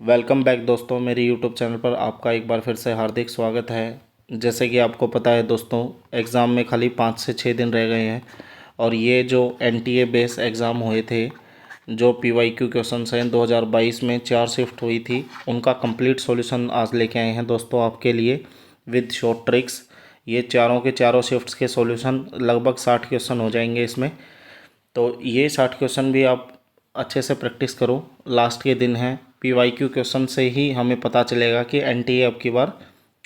Welcome back दोस्तों, मेरे YouTube channel पर आपका एक बार फिर से हार्दिक स्वागत है। जैसे कि आपको पता है दोस्तों, एग्ज़ाम में खाली 5 से 6 दिन रह गए हैं और ये जो एनटीए बेस एग्ज़ाम हुए थे, जो पीवाईक्यू क्वेश्चंस हैं 2022 में 4 शिफ्ट हुई थी, उनका कंप्लीट सॉल्यूशन आज लेके आए हैं दोस्तों आपके लिए विद शॉर्ट ट्रिक्स। ये चारों के चारों शिफ्ट्स के सॉल्यूशन लगभग 60 क्वेश्चन हो जाएंगे इसमें। तो ये 60 क्वेश्चन भी आप अच्छे से प्रैक्टिस करो। लास्ट के दिन है, पीवाईक्यू क्वेश्चन से ही हमें पता चलेगा कि एनटीए अब की बार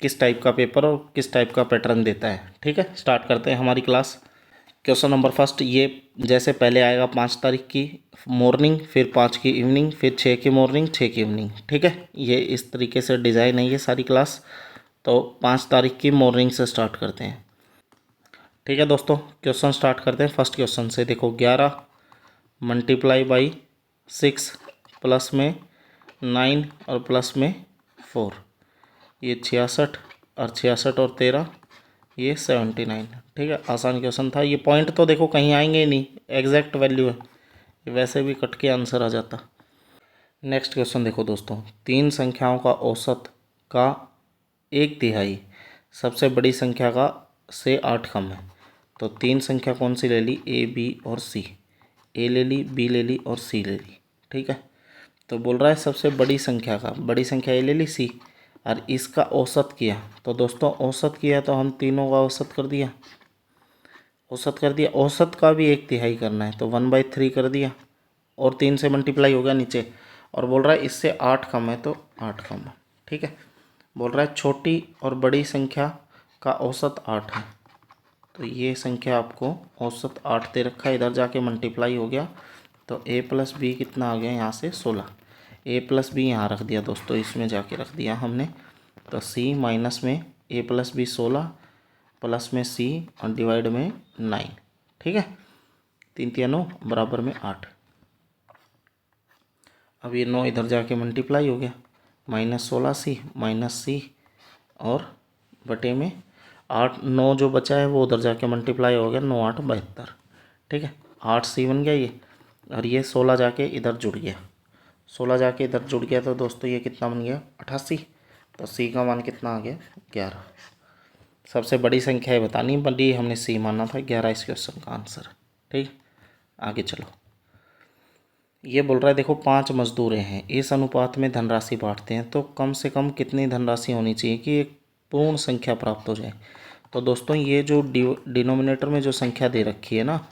किस टाइप का पेपर और किस टाइप का पैटर्न देता है। ठीक है, स्टार्ट करते हैं हमारी क्लास। क्वेश्चन नंबर फर्स्ट, ये जैसे पहले आएगा 5 तारीख की मॉर्निंग, फिर 5 की इवनिंग, फिर 6 की मॉर्निंग, 6 की इवनिंग। ठीक है, ये इस तरीके से डिज़ाइन है ये सारी क्लास। तो 5 तारीख की मॉर्निंग से स्टार्ट करते हैं। ठीक है दोस्तों, क्वेश्चन स्टार्ट करते हैं फर्स्ट क्वेश्चन से। देखो, 11 मल्टीप्लाई बाई 6 प्लस में 9 और प्लस में 4, ये 66 और 66 और 13, ये 79। ठीक है, आसान क्वेश्चन था। ये पॉइंट तो देखो कहीं आएंगे ही नहीं, एग्जैक्ट वैल्यू है, वैसे भी कट के आंसर आ जाता। नेक्स्ट क्वेश्चन देखो दोस्तों, 3 संख्याओं का औसत का 1/3 सबसे बड़ी संख्या का से 8 कम है। तो 3 संख्या कौन सी ले ली, ए बी और सी। ए ले ली, बी ले ली और सी ले ली। ठीक है, तो बोल रहा है सबसे बड़ी संख्या का, बड़ी संख्या ए ले ली सी, और इसका औसत किया। तो दोस्तों औसत किया तो हम तीनों का औसत कर दिया, औसत कर दिया। औसत का भी 1/3 करना है तो 1/3 कर दिया और 3 से मल्टीप्लाई हो गया नीचे। और बोल रहा है इससे 8 कम है तो 8 कम है। ठीक है, बोल रहा है छोटी और बड़ी संख्या का औसत 8 है। तो ये संख्या आपको औसत 8 दे रखा है, इधर जाके मल्टीप्लाई हो गया तो a प्लस बी कितना आ गया यहाँ से 16। a प्लस बी यहाँ रख दिया दोस्तों, इसमें जाके रख दिया हमने। तो c माइनस में a प्लस बी 16 प्लस में c और डिवाइड में 9। ठीक है, 3 3 9 बराबर में 8। अब ये 9 इधर जाके मल्टीप्लाई हो गया, -16c माइनस c और बटे में 8। 9 जो बचा है वो उधर जाके मल्टीप्लाई हो गया, 9 8 72। ठीक है, 8c बन गया ये, और ये 16 जाके इधर जुड़ गया, 16 जाके इधर जुड़ गया। तो दोस्तों ये कितना बन गया, 88। तो सी का मान कितना आ गया, 11। सबसे बड़ी संख्या है बतानी, बड़ी हमने सी माना था, 11 इस क्वेश्चन का आंसर। ठीक, आगे चलो। ये बोल रहा है देखो, 5 मजदूरें हैं, इस अनुपात में धनराशि बांटते हैं तो कम से कम कितनी धनराशि होनी चाहिए कि एक पूर्ण संख्या प्राप्त हो जाए। तो दोस्तों ये जो डिनोमिनेटर में जो संख्या दे रखी है ना,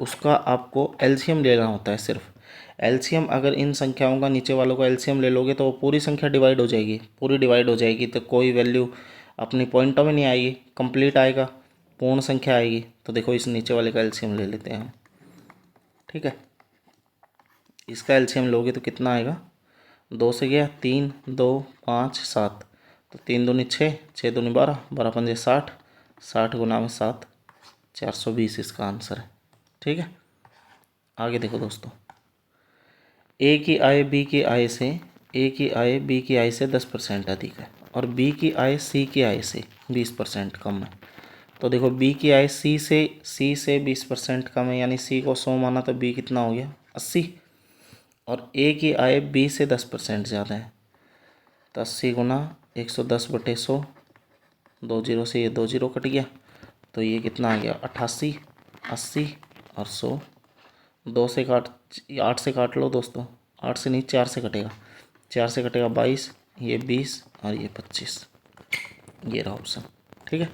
उसका आपको एलसीएम लेना होता है सिर्फ। एलसीएम, अगर इन संख्याओं का नीचे वालों का एलसीएम ले लोगे तो वो पूरी संख्या डिवाइड हो जाएगी, पूरी डिवाइड हो जाएगी तो कोई वैल्यू अपनी पॉइंटों में नहीं आएगी, कंप्लीट आएगा, पूर्ण संख्या आएगी। तो देखो इस नीचे वाले का एलसीएम ले लेते हैं हम। ठीक है, इसका एलसीएम लोगे तो कितना आएगा, 2 से गया 3, 2 5 7, तो 3 दूनी 6, 6 दूनी 12, 12 पंजे 60, 60 गुना में 7, 420 इसका आंसर है। ठीक है, आगे देखो दोस्तों, ए की आय बी की आय से, ए की आय बी की आय से 10% अधिक है और बी की आय सी की आय से 20% कम है। तो देखो बी की आय सी से 20% कम है, यानी सी को 100 माना तो बी कितना हो गया, 80। और ए की आय बी से 10% ज़्यादा है, तो 80 गुना 110/100, 2 जीरो से ये 2 जीरो कट गया, तो ये कितना आ गया, 88, 80 और 100। 2 से काट, 8 से काट लो दोस्तों, 8 से नहीं 4 से कटेगा, 4 से कटेगा 22, ये 20 और ये 25, ये रहा ऑप्शन। ठीक है,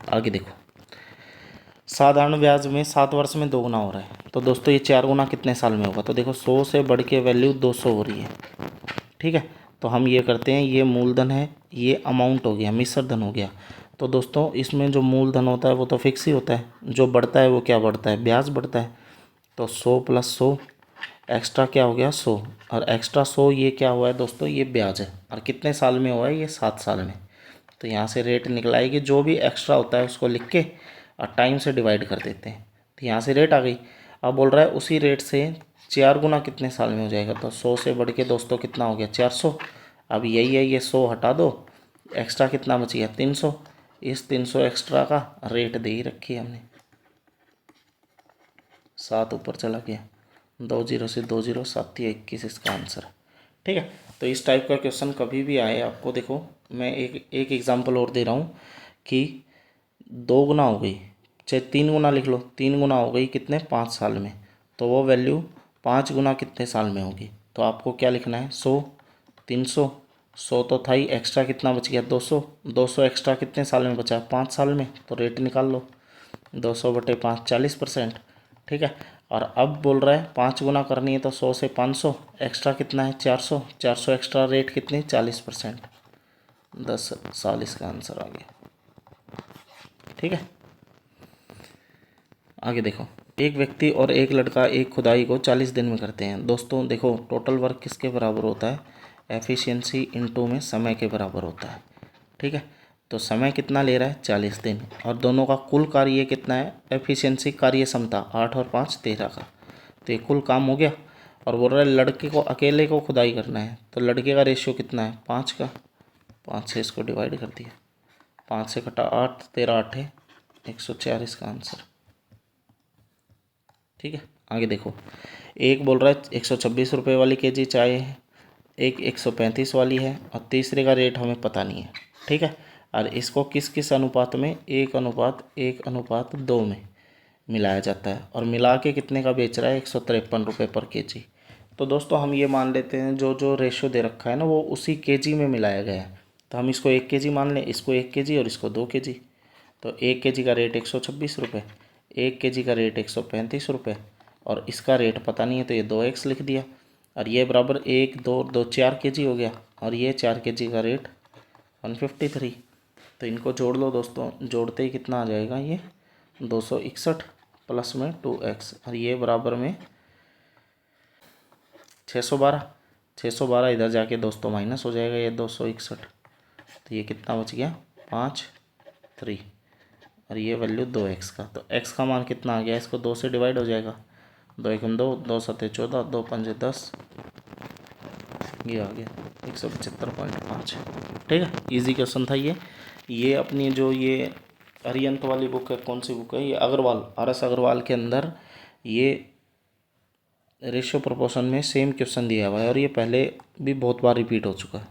आगे देखो, साधारण ब्याज में 7 वर्ष में 2 गुना हो रहा है। तो दोस्तों ये 4 गुना कितने साल में होगा, तो देखो 100 से बढ़ के वैल्यू 200 हो रही है। ठीक है, तो हम ये करते हैं, ये मूलधन है, ये अमाउंट हो गया, मिश्र धन हो गया। तो दोस्तों इसमें जो मूलधन होता है वो तो फिक्स ही होता है, जो बढ़ता है वो क्या बढ़ता है, ब्याज बढ़ता है। तो 100 + 100 एक्स्ट्रा क्या हो गया, 100, और एक्स्ट्रा 100 ये क्या हुआ है दोस्तों, ये ब्याज है। और कितने साल में हुआ है, ये 7 साल में। तो यहाँ से रेट निकल आएगी, जो भी एक्स्ट्रा होता है उसको लिख के और टाइम से डिवाइड कर देते हैं, तो यहाँ से रेट आ गई। अब बोल रहा है उसी रेट से 4 गुना कितने साल में हो जाएगा, तो 100 से बढ़ के दोस्तों कितना हो गया, 400। अब यही है, ये 100 हटा दो, एक्स्ट्रा कितना बच गया, 300। इस 300 एक्स्ट्रा का रेट दे ही रखी है हमने, 7 ऊपर चला गया, 2 जीरो से 2 जीरो, 7 × 21 इसका आंसर है। ठीक है, तो इस टाइप का क्वेश्चन कभी भी आए आपको, देखो मैं एक एग्जांपल और दे रहा हूँ कि 2 गुना हो गई, चाहे 3 गुना लिख लो, 3 गुना हो गई कितने 5 साल में, तो वो वैल्यू 5 गुना कितने साल में होगी। तो आपको क्या लिखना है 100, 300, 100 तो था ही, एक्स्ट्रा कितना बच गया 200, 200 एक्स्ट्रा कितने साल में बचा 5 साल में, तो रेट निकाल लो 200/5 40%। ठीक है। और अब बोल रहा है 5 गुना करनी है तो 100 से 500 एक्स्ट्रा कितना है 400, 400 एक्स्ट्रा रेट कितनी 40%, 10 साल इसका आंसर आ गया। ठीक है। आगे देखो, एक व्यक्ति और एक लड़का एक खुदाई को 40 दिन में करते हैं। दोस्तों देखो टोटल वर्क किसके बराबर होता है, एफिशिएंसी इनटू में समय के बराबर होता है। ठीक है। तो समय कितना ले रहा है 40 दिन, और दोनों का कुल कार्य कितना है, एफिशिएंसी कार्य क्षमता 8 और 5 13 का, तो ये कुल काम हो गया। और बोल रहा है लड़के को अकेले को खुदाई करना है, तो लड़के का रेशियो कितना है 5 का, 5 से इसको डिवाइड कर दिया, 5 से कटा 8, 13 8 है 104 इसका आंसर। ठीक है। आगे देखो, एक बोल रहा है 126 रुपये वाली केजी चाय है, एक 135 वाली है, और तीसरे का रेट हमें पता नहीं है। ठीक है। और इसको किस किस अनुपात में, 1:1:2 में मिलाया जाता है, और मिला के कितने का बेच रहा है 153 रुपये पर केजी। तो दोस्तों हम ये मान लेते हैं जो जो रेशो दे रखा है ना वो उसी केजी में मिलाया गया है, तो हम इसको 1 केजी मान लें, इसको 1 केजी और इसको 2 केजी। तो 1 केजी का रेट 126 रुपये, 1 केजी का रेट 135 रुपये, और इसका रेट पता नहीं है तो ये 2x लिख दिया, और ये बराबर 1 2 2 4 केजी हो गया, और ये 4 केजी का रेट 153। तो इनको जोड़ लो दोस्तों, जोड़ते ही कितना आ जाएगा ये 261 प्लस में 2x, और ये बराबर में 612, 612 इधर जाके दोस्तों माइनस हो जाएगा, ये 261, तो ये कितना बच गया 5 3, और ये वैल्यू 2x का। तो x का मान कितना आ गया, इसको 2 से डिवाइड हो जाएगा, 2 एकम 2, 2 सत्ते 14, 2 पंजे 10, ये आ गया 175.5। ठीक है। इजी क्वेश्चन था ये अपनी जो ये अरियंत वाली बुक है, कौन सी बुक है ये, अग्रवाल, RS अग्रवाल के अंदर ये रेशियो प्रोपोर्शन में सेम क्वेश्चन दिया हुआ है, और ये पहले भी बहुत बार रिपीट हो चुका है।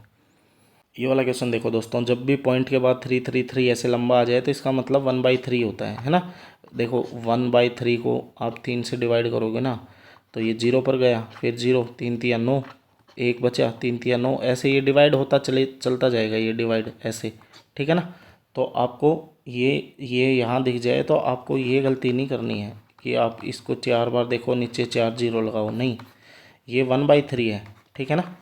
ये वाला क्वेश्चन देखो दोस्तों, जब भी पॉइंट के बाद 333 ऐसे लंबा आ जाए तो इसका मतलब 1/3 होता है ना। देखो 1/3 को आप 3 से डिवाइड करोगे ना, तो ये 0 पर गया, फिर 0, 3 3 9, 1 बचा, 3 3 9, ऐसे ये डिवाइड होता चलता जाएगा, ये डिवाइड ऐसे। ठीक है ना। तो आपको ये यहाँ दिख जाए तो आपको ये गलती नहीं करनी है कि आप इसको 4 बार देखो नीचे 4 0 लगाओ, नहीं, ये 1/3 है। ठीक है ना।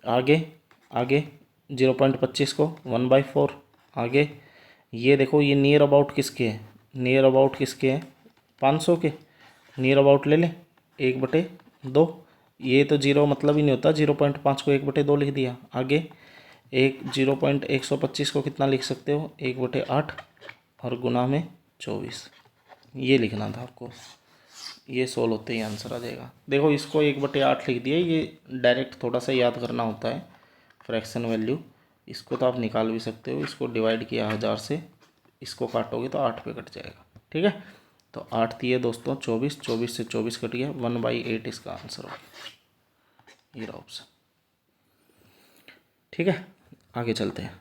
आगे आगे 0.25 को 1/4, आगे ये देखो ये नियर अबाउट किसके है, नियर अबाउट किसके हैं 500 के, नियर अबाउट ले लें 1/2, ये तो 0 मतलब ही नहीं होता, 0.5 को 1/2 लिख दिया। आगे 0.125 को कितना लिख सकते हो 1/8, और गुना में 24, ये लिखना था आपको, ये सोल्व होते ही आंसर आ जाएगा। देखो इसको 1/8 लिख दिया, ये डायरेक्ट थोड़ा सा याद करना होता है फ्रैक्शन वैल्यू, इसको तो आप निकाल भी सकते हो, इसको डिवाइड किया 1000 से, इसको काटोगे तो 8 पे कट जाएगा। ठीक है। तो 8 दिए दोस्तों 24, 24 से 24 कट गया, 1/8 इसका आंसर हो गया, ये रहा ऑप्शन। ठीक है। आगे चलते हैं।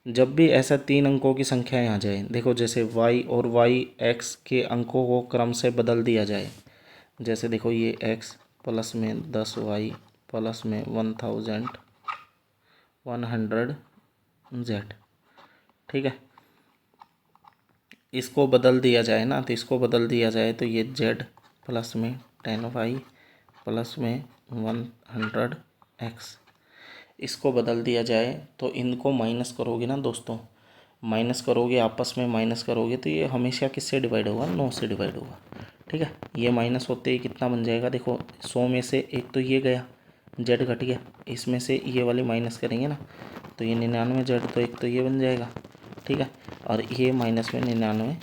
जब भी ऐसा 3 अंकों की संख्याएं आ जाए, देखो जैसे y और x के अंकों को क्रम से बदल दिया जाए, जैसे देखो ये x प्लस में 10y प्लस में 1100z। ठीक है। इसको बदल दिया जाए ना, तो इसको बदल दिया जाए तो ये z प्लस में 10y प्लस में 100x, इसको बदल दिया जाए तो इनको माइनस करोगे ना दोस्तों, माइनस करोगे आपस में माइनस करोगे तो ये हमेशा किससे डिवाइड होगा 9 से डिवाइड होगा। ठीक है। ये माइनस होते ही कितना बन जाएगा, देखो 100 में से एक तो ये गया, जेड घट गया, इसमें से ये वाली माइनस करेंगे ना तो ये 99 जेड, तो एक तो ये बन जाएगा। ठीक है। और ये माइनस में 99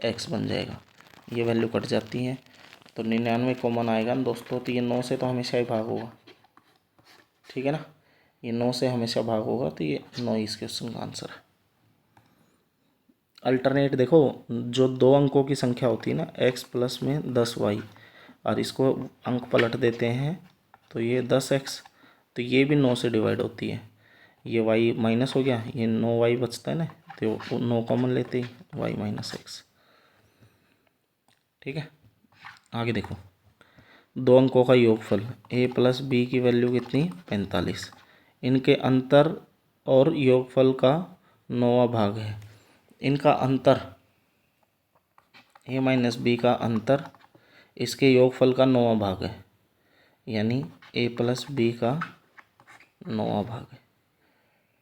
एक्स बन जाएगा, ये वैल्यू कट जाती है तो 99 कॉमन आएगा ना दोस्तों, तो ये 9 से तो हमेशा ही भाग होगा। ठीक है ना, ये 9 से हमेशा भाग होगा, तो ये 9 इस क्वेश्चन का आंसर है। अल्टरनेट देखो, जो 2 अंकों की संख्या होती है ना x प्लस में 10y, और इसको अंक पलट देते हैं तो ये 10x, तो ये भी 9 से डिवाइड होती है। ये y माइनस हो गया, ये 9y बचता है ना, तो 9 कॉमन लेते ही y माइनस एक्स। ठीक है, आगे देखो, दो अंकों का योगफल a प्लस बी की वैल्यू कितनी, 45। इनके अंतर और योगफल का 9वां भाग है। इनका अंतर a माइनस बी का अंतर इसके योगफल का 9वां भाग है, यानी a प्लस बी का 9वां भाग है।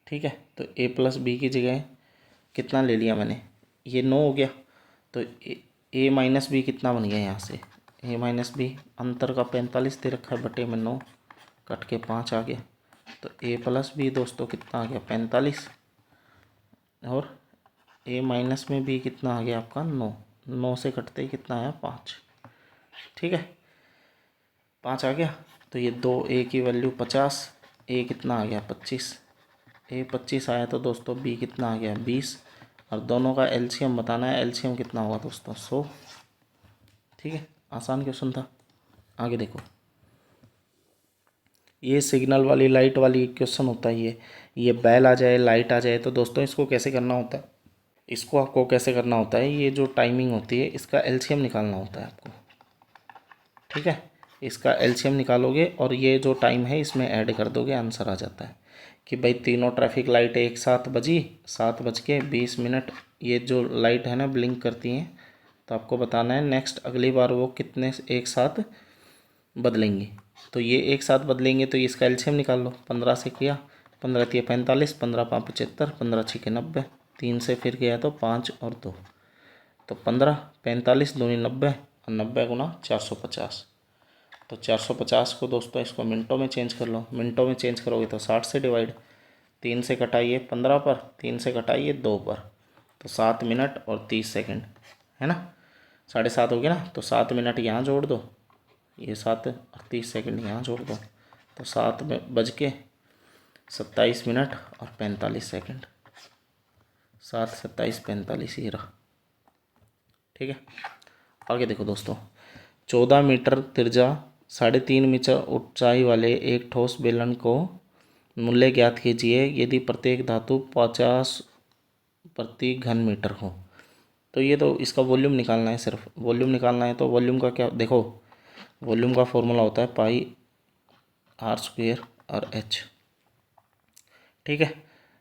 ठीक है, तो a प्लस बी की जगह कितना ले लिया मैंने, ये 9 हो गया, तो a माइनस बी कितना बन गया यहाँ से, a माइनस बी अंतर का 45 दे रखा है, बटे में 9 कट के 5 आ गया, तो a प्लस बी दोस्तों कितना आ गया, 45, और a माइनस में b कितना आ गया आपका 9, 9 से कटते ही कितना आया, 5। ठीक है, 5 आ गया, तो ये 2a की वैल्यू 50, a कितना आ गया 25, a 25 आया, तो दोस्तों b कितना आ गया 20, और दोनों का एलसीएम बताना है, एलसीएम कितना होगा दोस्तों 100। ठीक है, आसान क्वेश्चन था। आगे देखो, ये सिग्नल वाली लाइट वाली क्वेश्चन होता है, ये बेल आ जाए, लाइट आ जाए, तो दोस्तों इसको कैसे करना होता है, इसको आपको कैसे करना होता है, ये जो टाइमिंग होती है इसका एलसीएम निकालना होता है आपको। ठीक है, इसका एलसीएम निकालोगे और ये जो टाइम है इसमें ऐड कर दोगे, आंसर आ जाता है कि भाई तीनों ट्रैफिक लाइट एक साथ बजी, 7:20, ये जो लाइट है ना ब्लिंक करती हैं, तो आपको बताना है नेक्स्ट अगली बार वो कितने एक साथ बदलेंगी। तो ये एक साथ बदलेंगे, तो इसका एलसीएम निकाल लो, 15 से किया, 15 तिया 45, 15 5 75, 15 6 90, 3 से फिर गया तो 5 और 2, तो 15, 45 दूनी 90, और 90 गुना 450, तो 450 को दोस्तों इसको मिनटों में चेंज कर लो, मिनटों में चेंज करोगे तो 60 से डिवाइड, 3 से कटाइए 15 पर, 3 से कटाइए 2 पर, तो 7 मिनट और 30 सेकंड, है ना, 7:30 हो गया ना, तो 7 मिनट यहाँ जोड़ दो, ये 7 और 30 सेकंड यहाँ जोड़ दो, तो 7:27 और 45 सेकंड, 7 27 45 ये रहा। ठीक है, आगे देखो दोस्तों, 14 मीटर त्रिज्या 3.5 मीटर ऊंचाई वाले एक ठोस बेलन को मूल्य ज्ञात कीजिए यदि प्रत्येक धातु 50 प्रति घन मीटर हो। तो ये तो इसका वॉल्यूम निकालना है, सिर्फ वॉल्यूम निकालना है, तो वॉल्यूम का क्या देखो, वॉल्यूम का फॉर्मूला होता है पाई आर स्क्वेयर और एच। ठीक है,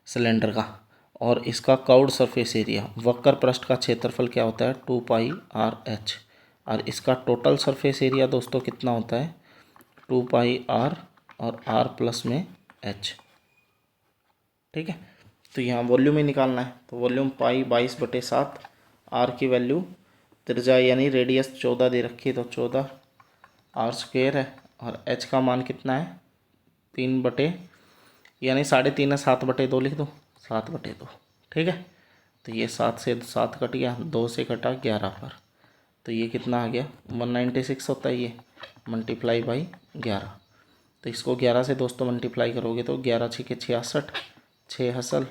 सिलेंडर का, और इसका कर्व्ड सरफेस एरिया, वक्र पृष्ठ का क्षेत्रफल क्या होता है 2 पाई आर एच, और इसका टोटल सरफेस एरिया दोस्तों कितना होता है 2 पाई आर और आर प्लस में एच। ठीक है, तो यहाँ वॉल्यूम ही निकालना है, तो वॉल्यूम पाई 22/7, आर की वैल्यू त्रिज्या यानी रेडियस 14 दे रखी है, तो 14 आर स्क्वेयर है, और एच का मान कितना है 3 बटे यानी 3.5 है, 7/2 लिख दो, 7/2। ठीक है, तो ये 7 से 7 कट गया, 2 से कटा 11 पर, तो ये कितना आ गया 196 होता है, ये मल्टीप्लाई बाई 11, तो इसको 11 से दोस्तों मल्टीप्लाई करोगे तो 11 6 66, 6 असल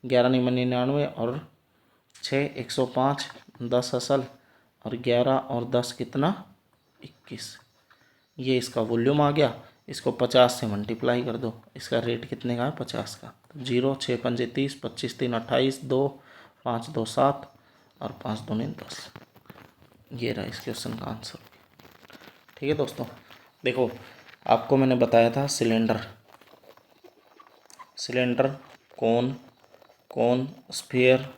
11 9 99, और 6 105, 10 असल, और 11 और 10 कितना 21, ये इसका वॉल्यूम आ गया। इसको 50 से मल्टीप्लाई कर दो, इसका रेट कितने का है 50 का, तो 0 6 5 30, 25 3 28, 2 5 2 7, और 5 2 9 10, ये रहा इस क्वेश्चन का आंसर। ठीक है दोस्तों, देखो आपको मैंने बताया था सिलेंडर, कोन स्फीयर,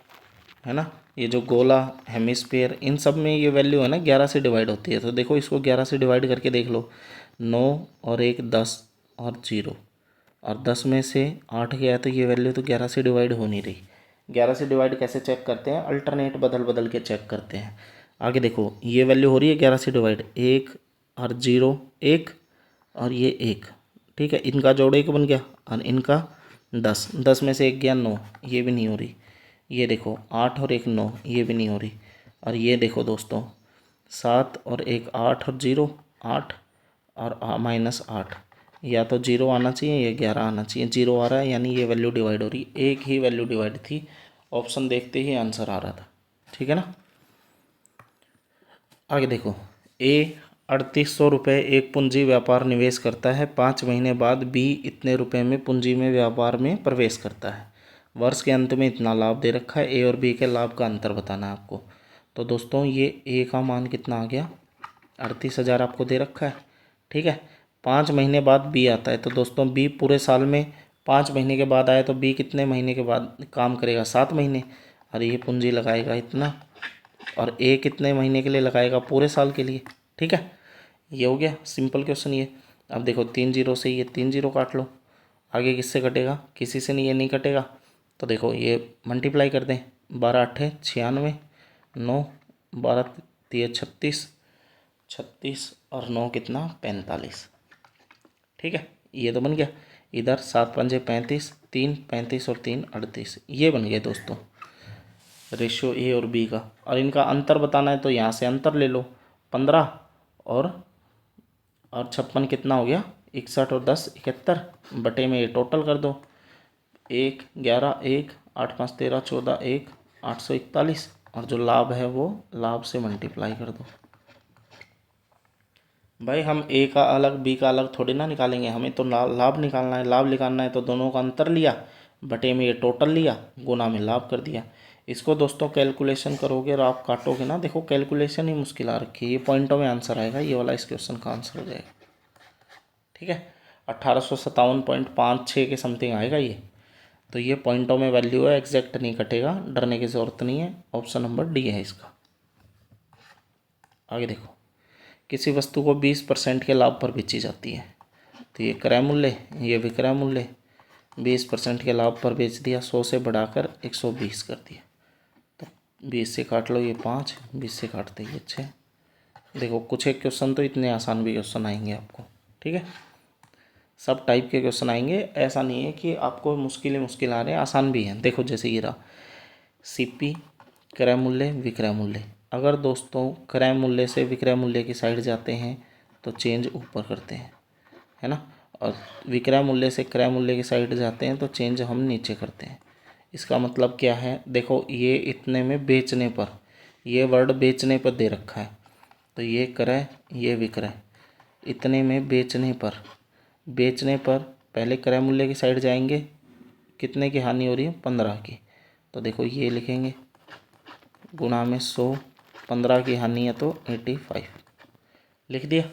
है ना, ये जो गोला हेमिस्फीयर, इन सब में ये वैल्यू है ना 11 से डिवाइड होती है, तो देखो इसको 11 से डिवाइड करके देख लो, 9 और 1 10 और 0, और 10 में से 8 गया, तो ये वैल्यू तो 11 से डिवाइड हो नहीं रही। 11 से डिवाइड कैसे चेक करते हैं, अल्टरनेट बदल बदल के चेक करते हैं। आगे देखो, ये वैल्यू हो रही है 11 से डिवाइड, 1 और 0 1, और ये 1, ठीक है, इनका जोड़ 1 बन गया, और इनका 10, 10 में से 1 गया 9, ये भी नहीं हो रही। ये देखो 8 और 1 9, ये भी नहीं हो रही। और ये देखो दोस्तों 7 और 1 8 और 0 8, और -8, या तो 0 आना चाहिए या 11 आना चाहिए, 0 आ रहा है यानी ये वैल्यू डिवाइड हो रही, एक ही वैल्यू डिवाइड थी, ऑप्शन देखते ही आंसर आ रहा था। ठीक है ना, आगे देखो, ए ₹3800 एक पूंजी व्यापार निवेश करता है। 5 महीने बाद बी इतने रुपए में पूंजी में व्यापार में प्रवेश करता है। वर्ष के अंत में इतना लाभ दे रखा है। ए और बी के लाभ का अंतर बताना है आपको। तो दोस्तों ये ए का मान कितना आ गया, 38,000 आपको दे रखा है। ठीक है, 5 महीने बाद बी आता है। तो दोस्तों बी पूरे साल में 5 महीने के बाद आया तो बी कितने महीने के बाद काम करेगा, 7 महीने। और ये पूंजी लगाएगा इतना, और ए कितने महीने के लिए लगाएगा, पूरे साल के लिए। ठीक है, ये हो गया सिंपल क्वेश्चन ये। अब देखो 3 जीरो से ये 3 जीरो काट लो, आगे किससे कटेगा, किसी से नहीं, ये नहीं कटेगा। तो देखो ये मल्टीप्लाई कर दें, 12 8 96, 9 12 3 36, 36 और 9 कितना 45। ठीक है, ये तो बन गया। इधर 7 पंजे 35, 3 35 और 3 38, ये बन गया दोस्तों रेशियो ए और बी का। और इनका अंतर बताना है तो यहाँ से अंतर ले लो, 15 और 56 कितना हो गया, 61 और 10 71 बटे में ये टोटल कर दो, 1 11 1 8 5 13 14 1 841, और जो लाभ है वो लाभ से मल्टीप्लाई कर दो। भाई हम ए का अलग बी का अलग थोड़ी ना निकालेंगे, हमें तो लाभ निकालना है। लाभ निकालना है तो दोनों का अंतर लिया, बटे में ये टोटल लिया, गुना में लाभ कर दिया। इसको दोस्तों कैलकुलेशन करोगे और आप काटोगे ना, देखो कैलकुलेशन ही मुश्किल आ रखी है। ये पॉइंटों में आंसर आएगा, ये वाला इस क्वेश्चन का आंसर हो जाएगा। ठीक है, 1857.56 के समथिंग आएगा ये। तो ये पॉइंटों में वैल्यू है, एग्जैक्ट नहीं कटेगा, डरने की ज़रूरत नहीं है। ऑप्शन नंबर डी है इसका। आगे देखो, किसी वस्तु को 20% के लाभ पर बेची जाती है। तो ये क्रय मूल्य, ये विक्रय मूल्य, 20% के लाभ पर बेच दिया, 100 से बढ़ाकर 120 कर दिया। तो 20 से काट लो ये 5, 20 से काटते ये 6। देखो कुछ एक क्वेश्चन तो इतने आसान भी क्वेश्चन आएंगे आपको। ठीक है, सब टाइप के क्वेश्चन आएंगे, ऐसा नहीं है कि आपको मुश्किल आ रहे हैं, आसान भी हैं। देखो जैसे ये रहा, सीपी क्रय मूल्य विक्रय मूल्य। अगर दोस्तों क्रय मूल्य से विक्रय मूल्य की साइड जाते हैं तो चेंज ऊपर करते हैं, है ना, और विक्रय मूल्य से क्रय मूल्य की साइड जाते हैं तो चेंज हम नीचे करते हैं। इसका मतलब क्या है, देखो ये इतने में बेचने पर, ये वर्ड बेचने पर दे रखा है, तो ये क्रय ये विक्रय, इतने में बेचने पर, बेचने पर पहले क्रय मूल्य की साइड जाएंगे, कितने की हानि हो रही है, 15 की। तो देखो ये लिखेंगे गुणा में 100, 15 की हानि है तो 85 लिख दिया,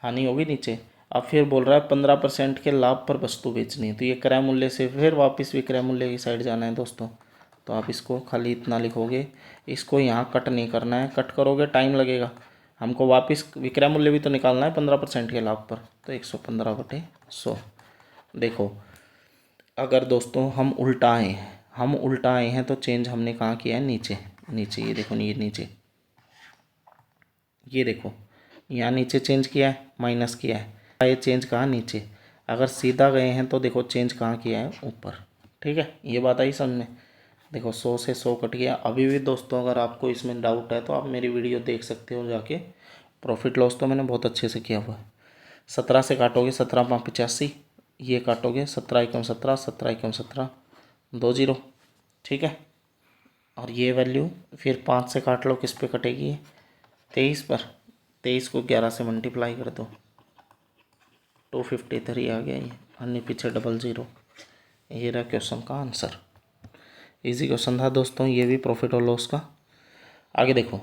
हानि होगी नीचे। अब फिर बोल रहा है 15% के लाभ पर वस्तु बेचनी है, तो ये क्रय मूल्य से फिर वापस विक्रय मूल्य की साइड जाना है दोस्तों। तो आप इसको खाली इतना लिखोगे, इसको यहाँ कट नहीं करना है, कट करोगे टाइम लगेगा। हमको वापस विक्रय मूल्य भी तो निकालना है 15% के लाभ पर, तो 115/100। देखो अगर दोस्तों हम उल्टा आए हैं तो चेंज हमने कहाँ किया है, नीचे। ये देखो, ये नीचे, ये देखो यहाँ नीचे चेंज किया है, माइनस किया है, ये चेंज कहाँ, नीचे। अगर सीधा गए हैं तो देखो चेंज कहाँ किया है, ऊपर। ठीक है, ये बात आई समझ में। देखो 100 से 100 कट गया। अभी भी दोस्तों अगर आपको इसमें डाउट है तो आप मेरी वीडियो देख सकते हो जाके, प्रॉफिट लॉस तो मैंने बहुत अच्छे से किया हुआ है। 17 से काटोगे 17 5 85, ये काटोगे 17 1 17, 17 1 17, 2 जीरो। ठीक है, और ये वैल्यू फिर 5 से काट लो, किस पे कटेगी ये, 23 पर। 23 को 11 से मल्टीप्लाई कर दो, 253 आ गया ये, अन्य पीछे 00। ये रहा क्वेश्चन का आंसर। इजी क्वेश्चन था दोस्तों ये भी, प्रॉफिट और लॉस का। आगे देखो,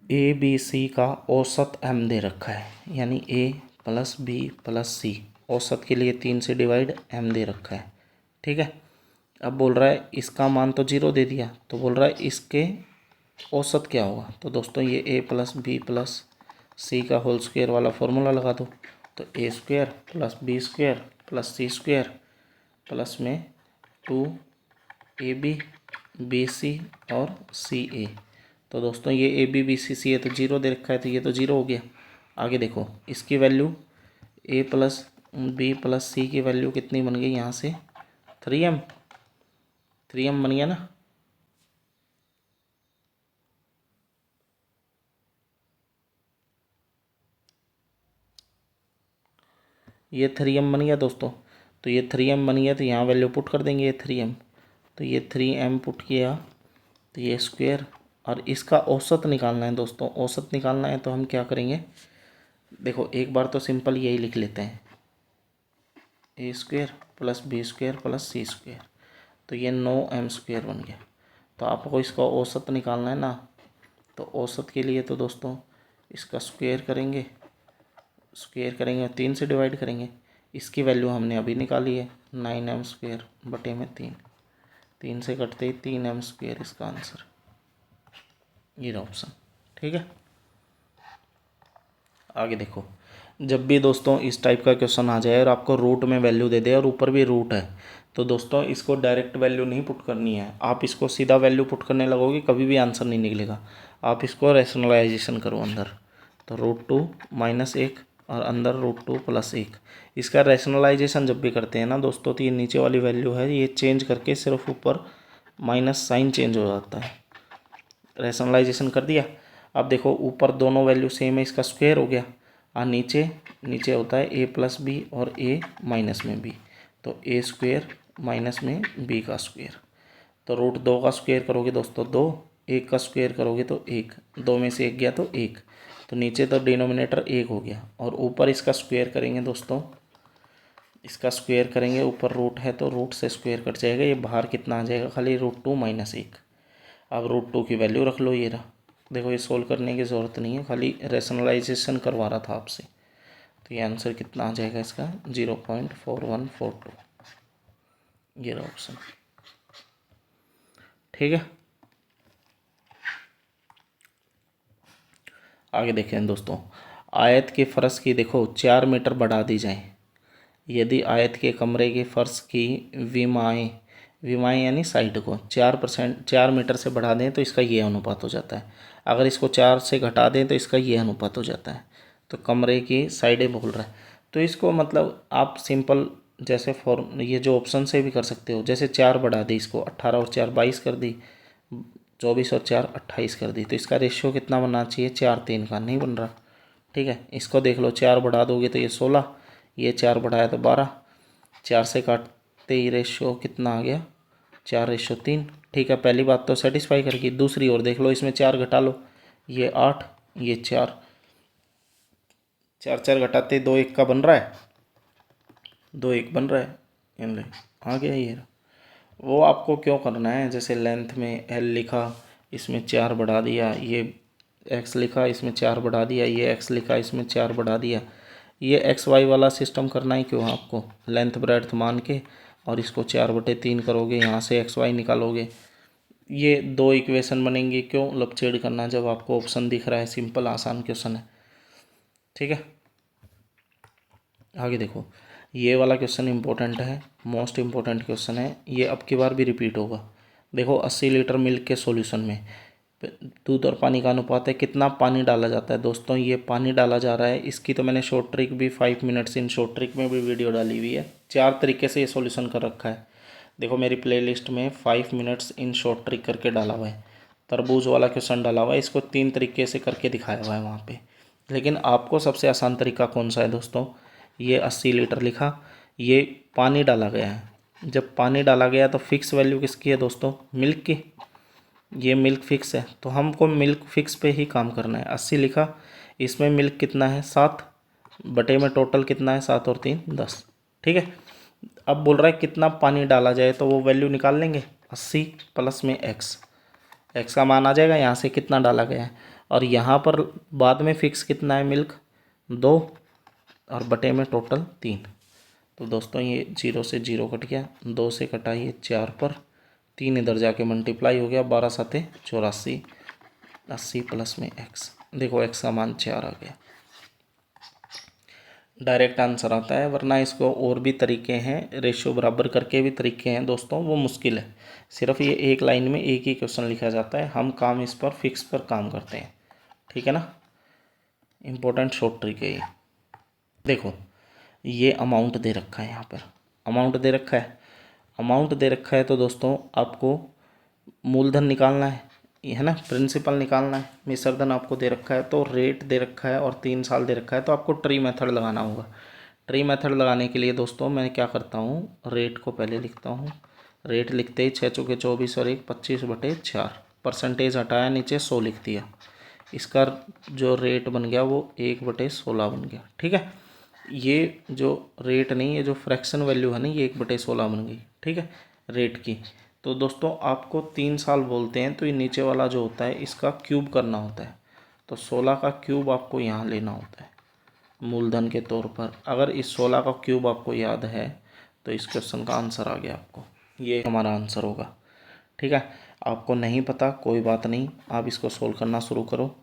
ए बी सी का औसत एम दे रखा है, यानी ए प्लस बी प्लस सी, औसत के लिए 3 से डिवाइड एम दे रखा है। ठीक है, अब बोल रहा है इसका मान तो 0 दे दिया, तो बोल रहा है इसके औसत क्या होगा। तो दोस्तों ये A plus B plus C का होल स्क्वायर वाला फॉर्मूला लगा दो, तो A square plus B square plus C square plus में 2ab bc और ca। तो दोस्तों ये ए बी बी सी सी है तो 0 दे रखा है, तो ये तो 0 हो गया। आगे देखो इसकी value a plus B plus C की वैल्यू कितनी बन गई, यहाँ से 3m बन गया ना। ये 3m बन गया दोस्तों, तो ये 3m बन गया, तो यहाँ वैल्यू पुट कर देंगे ये 3m। तो ये 3m पुट किया, तो ये स्क्वायर और इसका औसत निकालना है दोस्तों। औसत निकालना है तो हम क्या करेंगे, देखो एक बार तो सिंपल यही लिख लेते हैं, A square plus B square plus C square, तो ये 9m² बन गया। तो आपको इसका औसत निकालना है ना, तो औसत के लिए तो दोस्तों इसका स्क्वेयर करेंगे, स्क्वेयर करेंगे 3 से डिवाइड करेंगे। इसकी वैल्यू हमने अभी निकाली है 9m² बटे में 3, 3 से कटते ही 3m² इसका आंसर, ये रहा ऑप्शन। ठीक है, आगे देखो, जब भी दोस्तों इस टाइप का क्वेश्चन आ जाए और आपको रूट में वैल्यू दे दे और ऊपर भी रूट है, तो दोस्तों इसको डायरेक्ट वैल्यू नहीं पुट करनी है। आप इसको सीधा वैल्यू पुट करने लगोगे कभी भी आंसर नहीं निकलेगा। आप इसको रैशनलाइजेशन करो अंदर, तो √2 - 1 और अंदर √2 + 1। इसका रैशनलाइजेशन जब भी करते हैं ना दोस्तों, तो ये नीचे वाली वैल्यू है ये चेंज करके सिर्फ ऊपर माइनस साइन चेंज हो जाता है। रैशनलाइजेशन कर दिया। अब देखो ऊपर दोनों वैल्यू सेम है, इसका स्क्वायर हो गया, और नीचे नीचे होता है a + b और a माइनस में b, तो a² माइनस में b का स्क्वायर। तो √2 का स्क्वायर करोगे दोस्तों 2, 1 का स्क्वायर करोगे तो 1, 2 में से 1 गया तो 1, तो नीचे तो डिनोमिनेटर 1 हो गया, और ऊपर इसका स्क्वायर करेंगे दोस्तों, इसका स्क्वायर करेंगे, ऊपर रूट है तो रूट से स्क्वायर कट जाएगा, ये बाहर कितना आ जाएगा खाली √2 - 1। अब √2 की वैल्यू रख लो, ये रहा। देखो ये सोल्व करने की ज़रूरत नहीं है, खाली रैशनलाइजेशन करवा रहा था आपसे। तो ये आंसर कितना आ जाएगा इसका 0.4142, ये रहा ऑप्शन। ठीक है, आगे देखें दोस्तों, आयत के फर्श की देखो 4 मीटर बढ़ा दी जाए। यदि आयत के कमरे के फर्श की विमाएँ विमाएँ यानी साइड को 4 मीटर से बढ़ा दें तो इसका ये अनुपात हो जाता है। अगर इसको 4 से घटा दें तो इसका ये अनुपात हो जाता है। तो कमरे की साइडें बोल रहा है, तो इसको मतलब आप सिंपल जैसे ये जो ऑप्शन से भी कर सकते हो, जैसे 4 बढ़ा दी, इसको 18 और 4 22 कर दी, 24 और 4 28 कर दी, तो इसका रेशियो कितना बनना चाहिए 4:3 का, नहीं बन रहा। ठीक है, इसको देख लो, 4 बढ़ा दोगे तो ये 16, ये 4 बढ़ाया तो 12, 4 से काटते ही रेशियो कितना आ गया 4:3। ठीक है, पहली बात तो सेटिस्फाई करके, दूसरी ओर देख लो, इसमें 4 घटा लो, ये 8, ये 4, 4 4 घटाते 2 1 का बन रहा है, 2 1 बन रहा है, इन आ गया ये। वो आपको क्यों करना है, जैसे लेंथ में L लिखा, इसमें 4 बढ़ा दिया, ये x लिखा, इसमें 4 बढ़ा दिया, ये x लिखा, इसमें 4 बढ़ा दिया, ये XY वाला सिस्टम करना ही क्यों आपको, लेंथ ब्रेड्थ मान के, और इसको 4/3 करोगे, यहाँ से XY निकालोगे, ये 2 इक्वेशन बनेंगी। क्यों लपचेड़ करना जब आपको ऑप्शन दिख रहा है, सिंपल आसान क्वेश्चन है। ठीक है, आगे देखो, ये वाला क्वेश्चन इंपॉर्टेंट है, मोस्ट इंपॉर्टेंट क्वेश्चन है, ये अब की बार भी रिपीट होगा। देखो 80 लीटर मिल्क के सॉल्यूशन में दूध और पानी का अनुपात है, कितना पानी डाला जाता है दोस्तों, ये पानी डाला जा रहा है। इसकी तो मैंने शॉर्ट ट्रिक भी 5 मिनट्स इन शॉर्ट ट्रिक में भी वीडियो डाली हुई है, 4 तरीके से ये सॉल्यूशन कर रखा है। देखो मेरी प्लेलिस्ट में 5 मिनट्स इन शॉर्ट ट्रिक करके डाला हुआ है, तरबूज वाला क्वेश्चन डाला हुआ है, इसको 3 तरीके से करके दिखाया हुआ है वहाँ पे। लेकिन आपको सबसे आसान तरीका कौन सा है दोस्तों, ये 80 लीटर लिखा, ये पानी डाला गया है। जब पानी डाला गया तो फिक्स वैल्यू किसकी है दोस्तों, मिल्क की, ये मिल्क फिक्स है, तो हमको मिल्क फिक्स पे ही काम करना है। 80 लिखा, इसमें मिल्क कितना है 7, बटे में टोटल कितना है 7 और 3 10। ठीक है, अब बोल रहा है कितना पानी डाला जाए, तो वो वैल्यू निकाल लेंगे, 80 प्लस में एक्स का मान आ जाएगा, यहाँ से कितना डाला गया है, और यहाँ पर बाद में फिक्स कितना है मिल्क 2, और बटे में टोटल 3। तो दोस्तों ये 0 से 0 कट गया, 2 से कटा ये 4 पर, 3 इधर जाके मल्टीप्लाई हो गया, 12 7 84, 80 प्लस में x, देखो x का मान 4 आ गया, डायरेक्ट आंसर आता है। वरना इसको और भी तरीके हैं, रेशियो बराबर करके भी तरीके हैं दोस्तों, वो मुश्किल है। सिर्फ ये एक लाइन में एक ही क्वेश्चन लिखा जाता है, हम काम इस पर फिक्स पर काम करते हैं। ठीक है ना, इम्पोर्टेंट शॉर्ट ट्रिक है ये। देखो ये अमाउंट दे रखा है, यहाँ पर अमाउंट दे रखा है, अमाउंट दे रखा है, तो दोस्तों आपको मूलधन निकालना है ना, प्रिंसिपल निकालना है, मिश्रधन आपको दे रखा है, तो रेट दे रखा है और 3 साल दे रखा है, तो आपको ट्री मेथड लगाना होगा। ट्री मेथड लगाने के लिए दोस्तों मैं क्या करता हूँ, रेट को पहले लिखता हूँ, रेट लिखते ही 6 चौके 24 और 1 25/4, परसेंटेज हटाया, नीचे 100 लिख दिया। इसका जो रेट बन गया वो 1/16 बन गया। ठीक है, ये जो रेट नहीं, ये जो फ्रैक्शन वैल्यू है ना, ये 1/16 बन गई। ठीक है, रेट की। तो दोस्तों आपको 3 साल बोलते हैं तो ये नीचे वाला जो होता है इसका क्यूब करना होता है। तो 16 का क्यूब आपको यहाँ लेना होता है मूलधन के तौर पर। अगर इस 16 का क्यूब आपको याद है तो इस क्वेश्चन का आंसर आ गया आपको, ये हमारा आंसर होगा। ठीक है, आपको नहीं पता कोई बात नहीं, आप इसको सोल्व करना शुरू करो।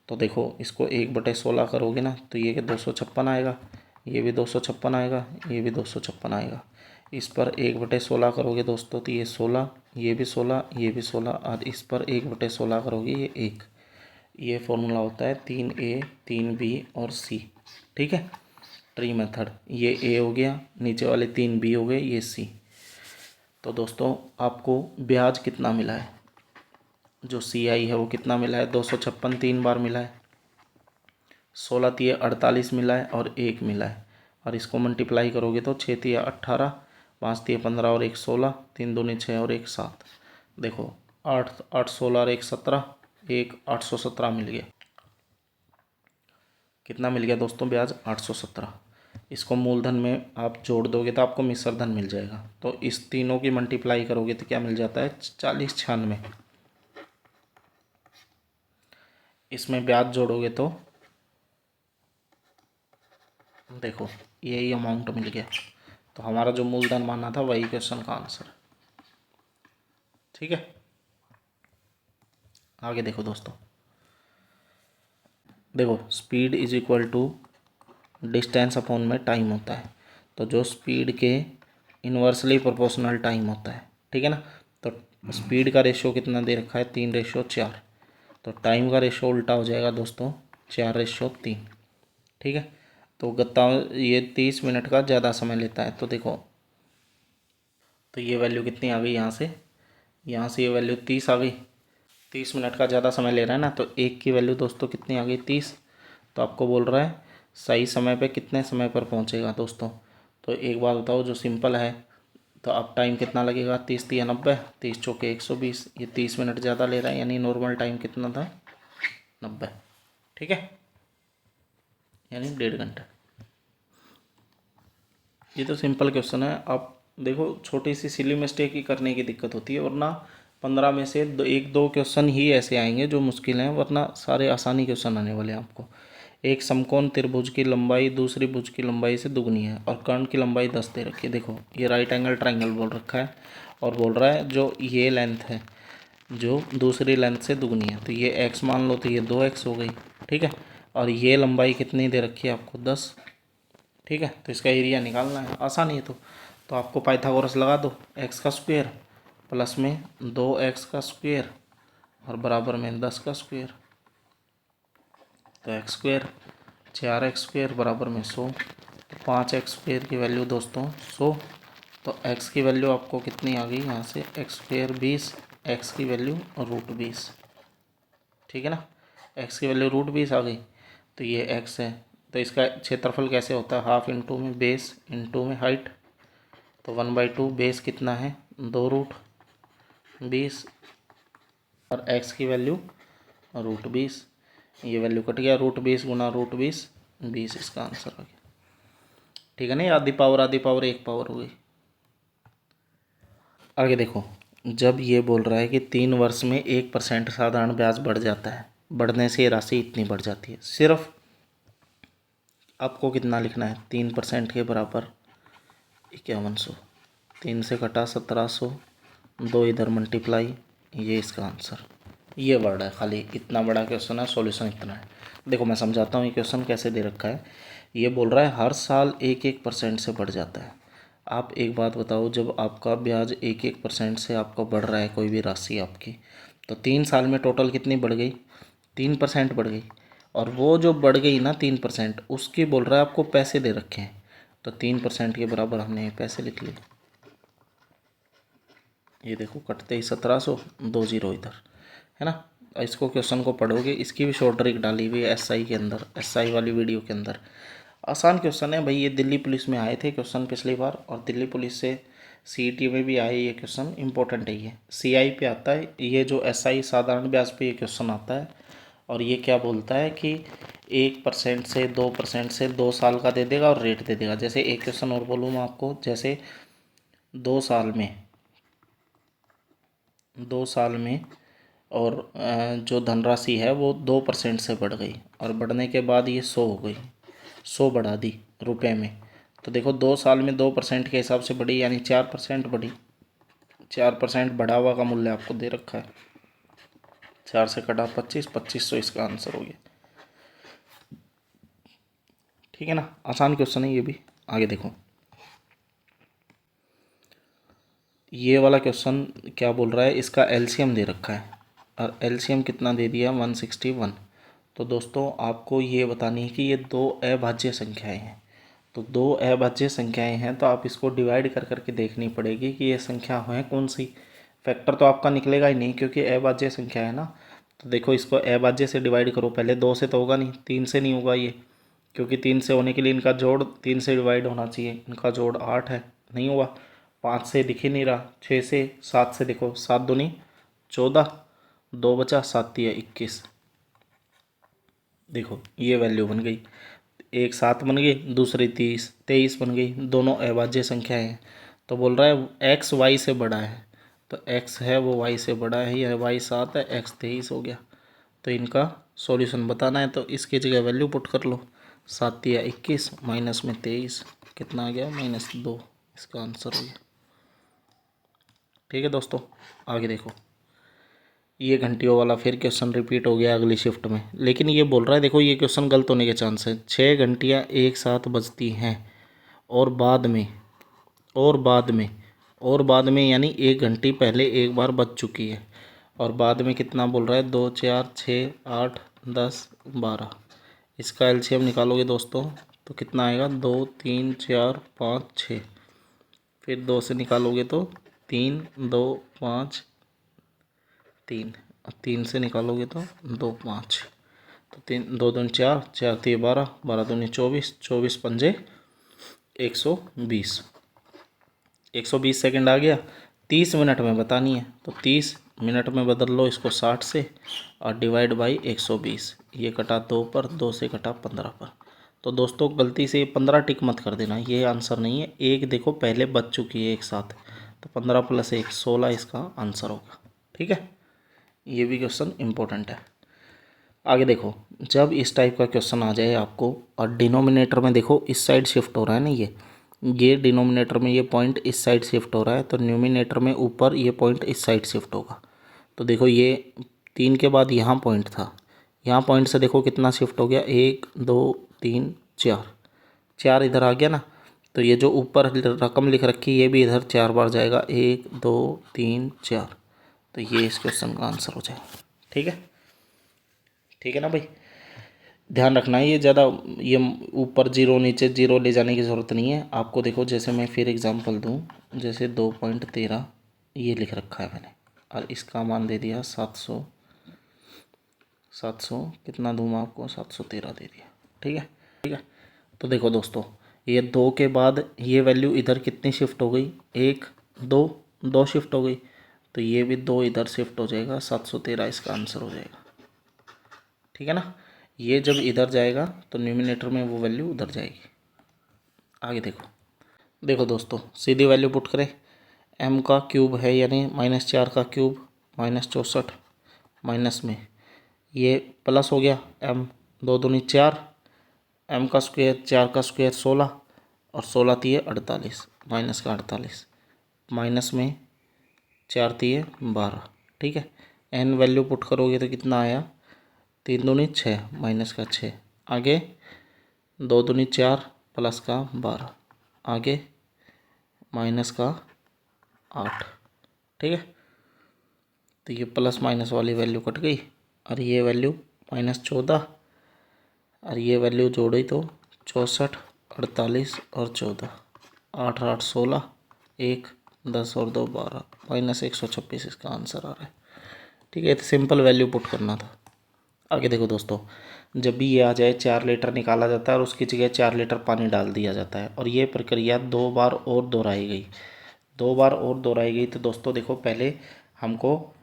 तो देखो, इसको 1/16 करोगे ना तो ये 256 आएगा, ये भी 256 आएगा, ये भी 256 आएगा। इस पर 1/16 करोगे दोस्तों तो ये 16, ये भी 16, ये भी 16, और इस पर 1/16 करोगे ये 1। ये फॉर्मूला होता है 3A 3B और C। ठीक है, ट्री मेथड। ये A हो गया, नीचे वाले 3B हो गए, ये C। तो दोस्तों आपको ब्याज कितना मिला है, जो CI है वो कितना मिला है, 256 3 बार मिला है, 16 तिये 48 मिला है और 1 मिला है। और इसको मल्टीप्लाई करोगे तो 6 तिये 18, 5 तिये 15 और 1 16, 3 दूनी 6 और 1 7। देखो 8 8 16 और 1 17, 817 मिल गया। कितना मिल गया दोस्तों ब्याज, 817। इसको मूलधन में आप जोड़ दोगे तो आपको मिश्र धन मिल जाएगा। तो इस तीनों की मल्टीप्लाई करोगे तो क्या मिल जाता है, 40 96। इसमें ब्याज जोड़ोगे तो देखो यही अमाउंट मिल गया। तो हमारा जो मूलधन माना था वही क्वेश्चन का आंसर। ठीक है, आगे देखो दोस्तों। देखो speed is equal to distance upon में टाइम होता है। तो जो स्पीड के इन्वर्सली प्रोपोर्शनल टाइम होता है, ठीक है ना। तो स्पीड का रेशियो कितना दे रखा है, 3/4। तो टाइम का रेशियो उल्टा हो जाएगा दोस्तों, 4/3। ठीक है, तो गत्ता ये 30 मिनट का ज़्यादा समय लेता है। तो देखो, तो ये वैल्यू कितनी आ गई, यहाँ से ये वैल्यू 30 आ गई। 30 मिनट का ज़्यादा समय ले रहा है ना, तो एक की वैल्यू दोस्तों कितनी आ गई, 30। तो आपको बोल रहा है सही समय पे कितने समय पर पहुँचेगा दोस्तों। तो एक बात बताओ, जो सिंपल है, तो अब टाइम कितना लगेगा, 30 तिया 90, 30 चौके 120। ये 30 मिनट ज़्यादा ले रहा है, यानी नॉर्मल टाइम कितना था, 90। ठीक है, यानी 1.5 घंटा। ये तो सिंपल क्वेश्चन है। आप देखो, छोटी सी सिली मिस्टेक ही करने की दिक्कत होती है, वरना 15 में से 1-2 क्वेश्चन ही ऐसे आएंगे जो मुश्किल हैं, वरना सारे आसानी क्वेश्चन आने वाले हैं आपको। एक समकोण त्रिभुज की लंबाई दूसरी भुज की लंबाई से दुगनी है और कर्ण की लंबाई 10 दे रखी है। देखो ये राइट एंगल ट्रायंगल बोल रखा है और बोल रहा है जो ये लेंथ है जो दूसरी लेंथ से दुगनी है। तो ये x मान लो, तो ये 2x हो गई। ठीक है, और ये लंबाई कितनी दे रखी है आपको, 10। ठीक है, तो इसका एरिया निकालना है, आसान है। तो आपको पाइथागोरस लगा दो, x का स्क्वायर प्लस में 2x का स्क्वायर और बराबर में 10 का स्क्वायर। तो एक्स स्क्वायर 4x स्क्वायर बराबर में 100। तो 5x स्क्वायर की वैल्यू दोस्तों 100। तो x की वैल्यू आपको कितनी आ गई, यहाँ से x स्क्वायर 20, x की वैल्यू √20। ठीक है ना, x की वैल्यू √20 आ गई। तो ये x है। तो इसका क्षेत्रफल कैसे होता है, हाफ इंटू में बेस इंटू में हाइट। तो 1/2 बेस कितना है, 2√20 और x की वैल्यू √20। ये वैल्यू कट गया, √20 गुना √20, 20 इसका आंसर आ गया। ठीक है ना, आधी पावर 1 पावर हो गई। आगे देखो, जब ये बोल रहा है कि 3 वर्ष में 1% साधारण ब्याज बढ़ जाता है, बढ़ने से ये राशि इतनी बढ़ जाती है। सिर्फ आपको कितना लिखना है, 3% के बराबर 5100, 3 से कटा 1700, 2 इधर मल्टीप्लाई, ये इसका आंसर। ये वर्ड है खाली, इतना बड़ा क्वेश्चन है, सॉल्यूशन इतना है। देखो मैं समझाता हूँ ये क्वेश्चन कैसे दे रखा है। ये बोल रहा है हर साल 1% से बढ़ जाता है। आप एक बात बताओ, जब आपका ब्याज 1% से आपका बढ़ रहा है कोई भी राशि आपकी, तो 3 साल में टोटल कितनी बढ़ गई, 3% बढ़ गई। और वो जो बढ़ गई ना 3%, उसकी बोल रहा है आपको पैसे दे रखे हैं। तो 3% के बराबर हमने पैसे लिख लिए। ये देखो कटते ही 1700, 2 0 इधर है ना। इसको क्वेश्चन को पढ़ोगे, इसकी भी शॉर्ट ट्रिक डाली हुई है SI के अंदर, SI वाली वीडियो के अंदर। आसान क्वेश्चन है भाई। ये दिल्ली पुलिस में आए थे क्वेश्चन पिछली बार, और दिल्ली पुलिस से CET में भी आया ये क्वेश्चन, इंपॉर्टेंट है ये। CI पे आता है ये, जो SI साधारण ब्याज पे ये क्वेश्चन आता है। और ये क्या बोलता है कि 1% से 2% से 2 साल का दे देगा और रेट दे देगा। जैसे एक क्वेश्चन और बोलूँ मैं आपको, जैसे 2 साल में, 2 साल में और जो धनराशि है वो 2% से बढ़ गई, और बढ़ने के बाद ये 100 हो गई, 100 बढ़ा दी रुपए में। तो देखो 2 साल में 2% के हिसाब से बढ़ी, यानी 4% बढ़ी। 4% बढ़ा हुआ का मूल्य आपको दे रखा है। 4 से कटा 25, 2500 इसका आंसर हो गया। ठीक है ना, आसान क्वेश्चन है ये भी। आगे देखो, ये वाला क्वेश्चन क्या बोल रहा है, इसका एलसीएम दे रखा है, और एलसीएम कितना दे दिया, 161। तो दोस्तों आपको ये बतानी है कि ये दो अभाज्य संख्याएं हैं। तो दो अभाज्य संख्याएं हैं तो आप इसको डिवाइड कर करके देखनी पड़ेगी कि ये संख्या है कौन सी। फैक्टर तो आपका निकलेगा ही नहीं क्योंकि अभाज्य संख्या है ना। तो देखो इसको अभाज्य से डिवाइड करो पहले, 2 से तो होगा नहीं, 3 से नहीं होगा ये, क्योंकि 3 से होने के लिए इनका जोड़ 3 से डिवाइड होना चाहिए। इनका जोड़ 8 है, नहीं हुआ। 5 से दिख ही नहीं रहा। 6 से, 7 से देखो, 7 दूनी 14, 2 बचा, 7 तिया 21। देखो ये वैल्यू बन गई, एक 7 बन गई, दूसरी 23 बन गई। दोनों अभाज्य संख्याएं हैं। तो बोल रहा है x y से बड़ा है, तो x है वो y से बड़ा है, यह y 7 है, x 23 हो गया। तो इनका सॉल्यूशन बताना है, तो इसकी जगह वैल्यू पुट कर लो। 7 या 21 माइनस में 23 कितना आ गया, -2। इसका आंसर हो गया। ठीक है दोस्तों, आगे देखो, ये घंटियों वाला फिर क्वेश्चन रिपीट हो गया अगली शिफ्ट में। लेकिन ये बोल रहा है, देखो ये क्वेश्चन गलत होने के चांस है। 6 घंटियाँ एक साथ बजती हैं और बाद में, और बाद में, और बाद में यानी 1 घंटी पहले एक बार बज चुकी है, और बाद में कितना बोल रहा है, 2 4 6 8 10 12। इसका एलसीएम निकालोगे दोस्तों तो कितना आएगा, 2 3 4 5 6। फिर 2 से निकालोगे तो 3 2 5 3, और 3 से निकालोगे तो 2 5। तो 3 2 दूनी 4, 4 3 12, 12 दूनी 24, 24 पंजे 120। 120 सेकंड आ गया। 30 मिनट में बतानी है, तो 30 मिनट में बदल लो इसको 60 से, और डिवाइड बाई 120। ये कटा 2 पर, 2 से कटा 15 पर। तो दोस्तों गलती से 15 टिक मत कर देना, ये आंसर नहीं है। एक देखो पहले बच चुकी है एक साथ, तो 15 + 1 16 इसका आंसर होगा। ठीक है, ये भी क्वेश्चन इंपॉर्टेंट है। आगे देखो, जब इस टाइप का क्वेश्चन आ जाए आपको, और डिनोमिनेटर में देखो इस साइड शिफ्ट हो रहा है ना, ये डिनोमिनेटर में ये पॉइंट इस साइड शिफ्ट हो रहा है, तो न्यूमिनेटर में ऊपर ये पॉइंट इस साइड शिफ्ट होगा। तो देखो ये 3 के बाद यहाँ पॉइंट था, यहाँ पॉइंट से देखो कितना शिफ्ट हो गया, 1 2 3 4, 4 इधर आ गया ना। तो ये जो ऊपर रकम लिख रखी ये भी इधर 4 बार जाएगा, 1 2 3 4। तो ये इस क्वेश्चन का आंसर हो जाएगा। ठीक है, ठीक है ना भाई, ध्यान रखना है। ये ज़्यादा ये ऊपर 0 नीचे 0 ले जाने की ज़रूरत नहीं है आपको। देखो जैसे मैं फिर एग्जांपल दूं, जैसे 2.13 ये लिख रखा है मैंने, और इसका मान दे दिया 700, 700 कितना दूँ मैं आपको, 713 दे दिया। ठीक है, ठीक है। तो देखो दोस्तों, ये 2 के बाद ये वैल्यू इधर कितनी शिफ्ट हो गई, 1 2 2 शिफ्ट हो गई, तो ये भी 2 इधर शिफ्ट हो जाएगा, 713 इसका आंसर हो जाएगा। ठीक है ना, ये जब इधर जाएगा तो न्यूमिनेटर में वो वैल्यू उधर जाएगी। आगे देखो, देखो दोस्तों सीधी वैल्यू पुट करें, m का क्यूब है यानी -4 का क्यूब, -64, माइनस में ये प्लस हो गया, m 2 दूनी 4, m का स्क्वायर 4 का स्क्वायर 16, और 16 तिये 48, माइनस का 48, माइनस में 4 तिये 12। ठीक है, n वैल्यू पुट करोगे तो कितना आया, 3 दूनी 6, माइनस का 6, आगे 2 दूनी 4 प्लस का 12, आगे माइनस का 8। ठीक है, तो ये प्लस माइनस वाली वैल्यू कट गई, और ये वैल्यू -14, और ये वैल्यू जोड़ी तो 64 48 और 14, 8 8 16, 1 10 और 2 12, -126 इसका आंसर आ रहा है। ठीक है, तो सिंपल वैल्यू पुट करना था। आगे देखो दोस्तों, जब भी ये आ जाए 4 लीटर निकाला जाता है और उसकी जगह 4 लीटर पानी डाल दिया जाता है, और ये प्रक्रिया 2 बार और दोहराई गई। 2 बार और दोहराई गई। तो दोस्तों देखो पहले हमको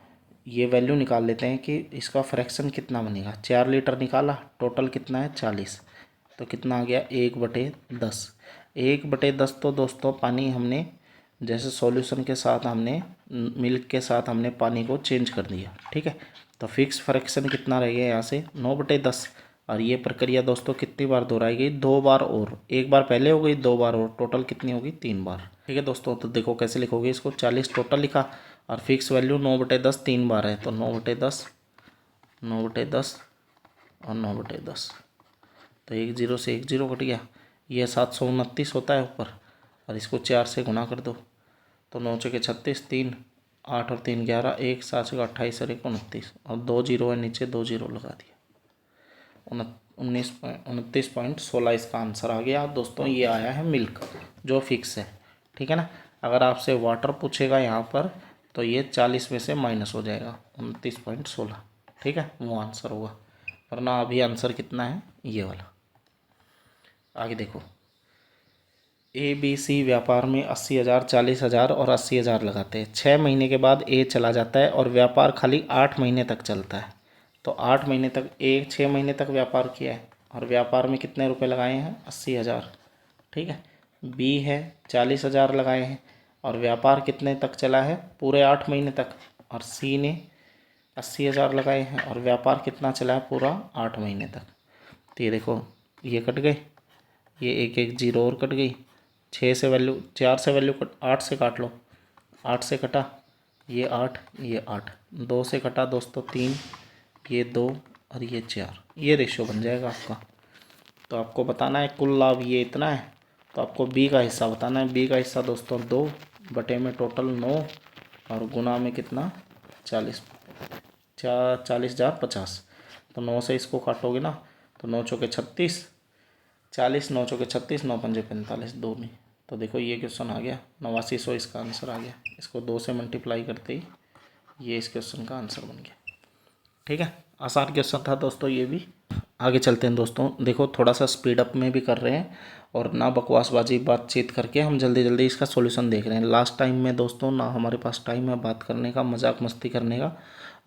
ये वैल्यू निकाल लेते हैं कि इसका फ्रैक्शन कितना बनेगा। 4 लीटर निकाला, टोटल कितना है 40, तो कितना आ गया 1/10। 1/10 तो दोस्तों पानी हमने जैसे सॉल्यूशन के साथ हमने मिल्क के साथ हमने पानी को चेंज कर दिया, ठीक है। तो फिक्स फ्रैक्शन कितना रह गया यहाँ से 9/10। और ये प्रक्रिया दोस्तों कितनी बार दोहराई गई, 2 बार और, एक बार पहले हो गई, 2 बार और, टोटल कितनी होगी 3 बार, ठीक है दोस्तों। तो देखो कैसे लिखोगे इसको, 40 टोटल लिखा और फिक्स वैल्यू 9/10 3 बार है, तो 9/10, 9/10 और 9/10। तो 1 0 से 1 0 कट गया, ये 729 होता है ऊपर, और इसको 4 से गुना कर दो तो 9 चौके 36, 3 8 और 3 11, 1 7 चौके 28 और 1 29, और 2 जीरो है नीचे, 2 जीरो लगा दिया। 29.16 इसका आंसर आ गया दोस्तों। ये आया है मिल्क जो फिक्स है, ठीक है ना। अगर आपसे वाटर पूछेगा यहाँ पर तो ये 40 में से माइनस हो जाएगा 29.16, ठीक है, वो आंसर होगा। वरना अभी आंसर कितना है ये वाला। आगे देखो, ABC व्यापार में 80,000, 40,000 और 80,000 लगाते हैं। 6 महीने के बाद A चला जाता है और व्यापार खाली 8 महीने तक चलता है। तो 8 महीने तक A 6 महीने तक व्यापार किया है और व्यापार में कितने रुपए लगाए हैं 80,000, ठीक है। B है 40,000 लगाए हैं और व्यापार कितने तक चला है पूरे 8 महीने तक, और C ने 80,000 लगाए हैं और व्यापार कितना चला है पूरा 8 महीने तक। तो ये देखो ये कट गए, ये एक एक जीरो और कट गई, 6 से वैल्यू 4 से वैल्यू कट 8 से काट लो, 8 से कटा ये 8, ये 8, 2 से कटा दोस्तों 3, ये 2 और ये 4, ये रेशियो बन जाएगा आपका। तो आपको बताना है कुल लाभ ये इतना है, तो आपको बी का हिस्सा बताना है। बी का हिस्सा दोस्तों 2 बटे में टोटल 9 और गुना में कितना 40, 40,050। तो 9 से इसको काटोगे ना तो 9 चौके 36, 40, 9 चौके 36, 9 पंजे 45, 2 में। तो देखो ये क्वेश्चन आ गया 8900, इसका आंसर आ गया। इसको 2 से मल्टीप्लाई करते ही ये इस क्वेश्चन का आंसर बन गया, ठीक है। आसान क्वेश्चन था दोस्तों ये भी। आगे चलते हैं दोस्तों, देखो थोड़ा सा स्पीड अप में भी कर रहे हैं और ना बकवासबाजी बातचीत करके हम जल्दी जल्दी इसका सॉल्यूशन देख रहे हैं। लास्ट टाइम में दोस्तों ना हमारे पास टाइम है बात करने का, मजाक मस्ती करने का।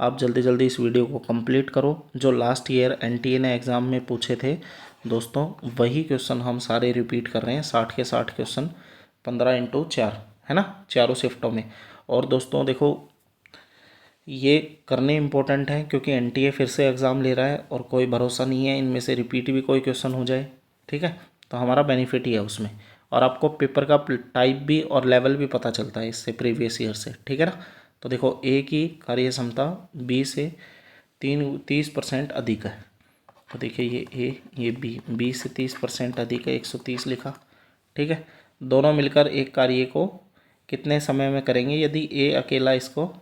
आप जल्दी जल्दी इस वीडियो को कंप्लीट करो। जो लास्ट ईयर NTA ने एग्ज़ाम में पूछे थे दोस्तों वही क्वेश्चन हम सारे रिपीट कर रहे हैं, 60 के 60 क्वेश्चन, 15x4 है ना, चारों शिफ्टों में। और दोस्तों देखो ये करने इम्पोर्टेंट है क्योंकि NTA फिर से एग्ज़ाम ले रहा है और कोई भरोसा नहीं है इनमें से रिपीट भी कोई क्वेश्चन हो जाए, ठीक है। तो हमारा बेनिफिट ही है उसमें, और आपको पेपर का टाइप भी और लेवल भी पता चलता है इससे प्रीवियस ईयर से, ठीक है ना। तो देखो A की कार्य क्षमता B से 30% अधिक है। तो देखिए ये A ये B से 30% अधिक है, 130 लिखा, ठीक है। दोनों मिलकर एक कार्य को कितने समय में करेंगे यदि A अकेला इसको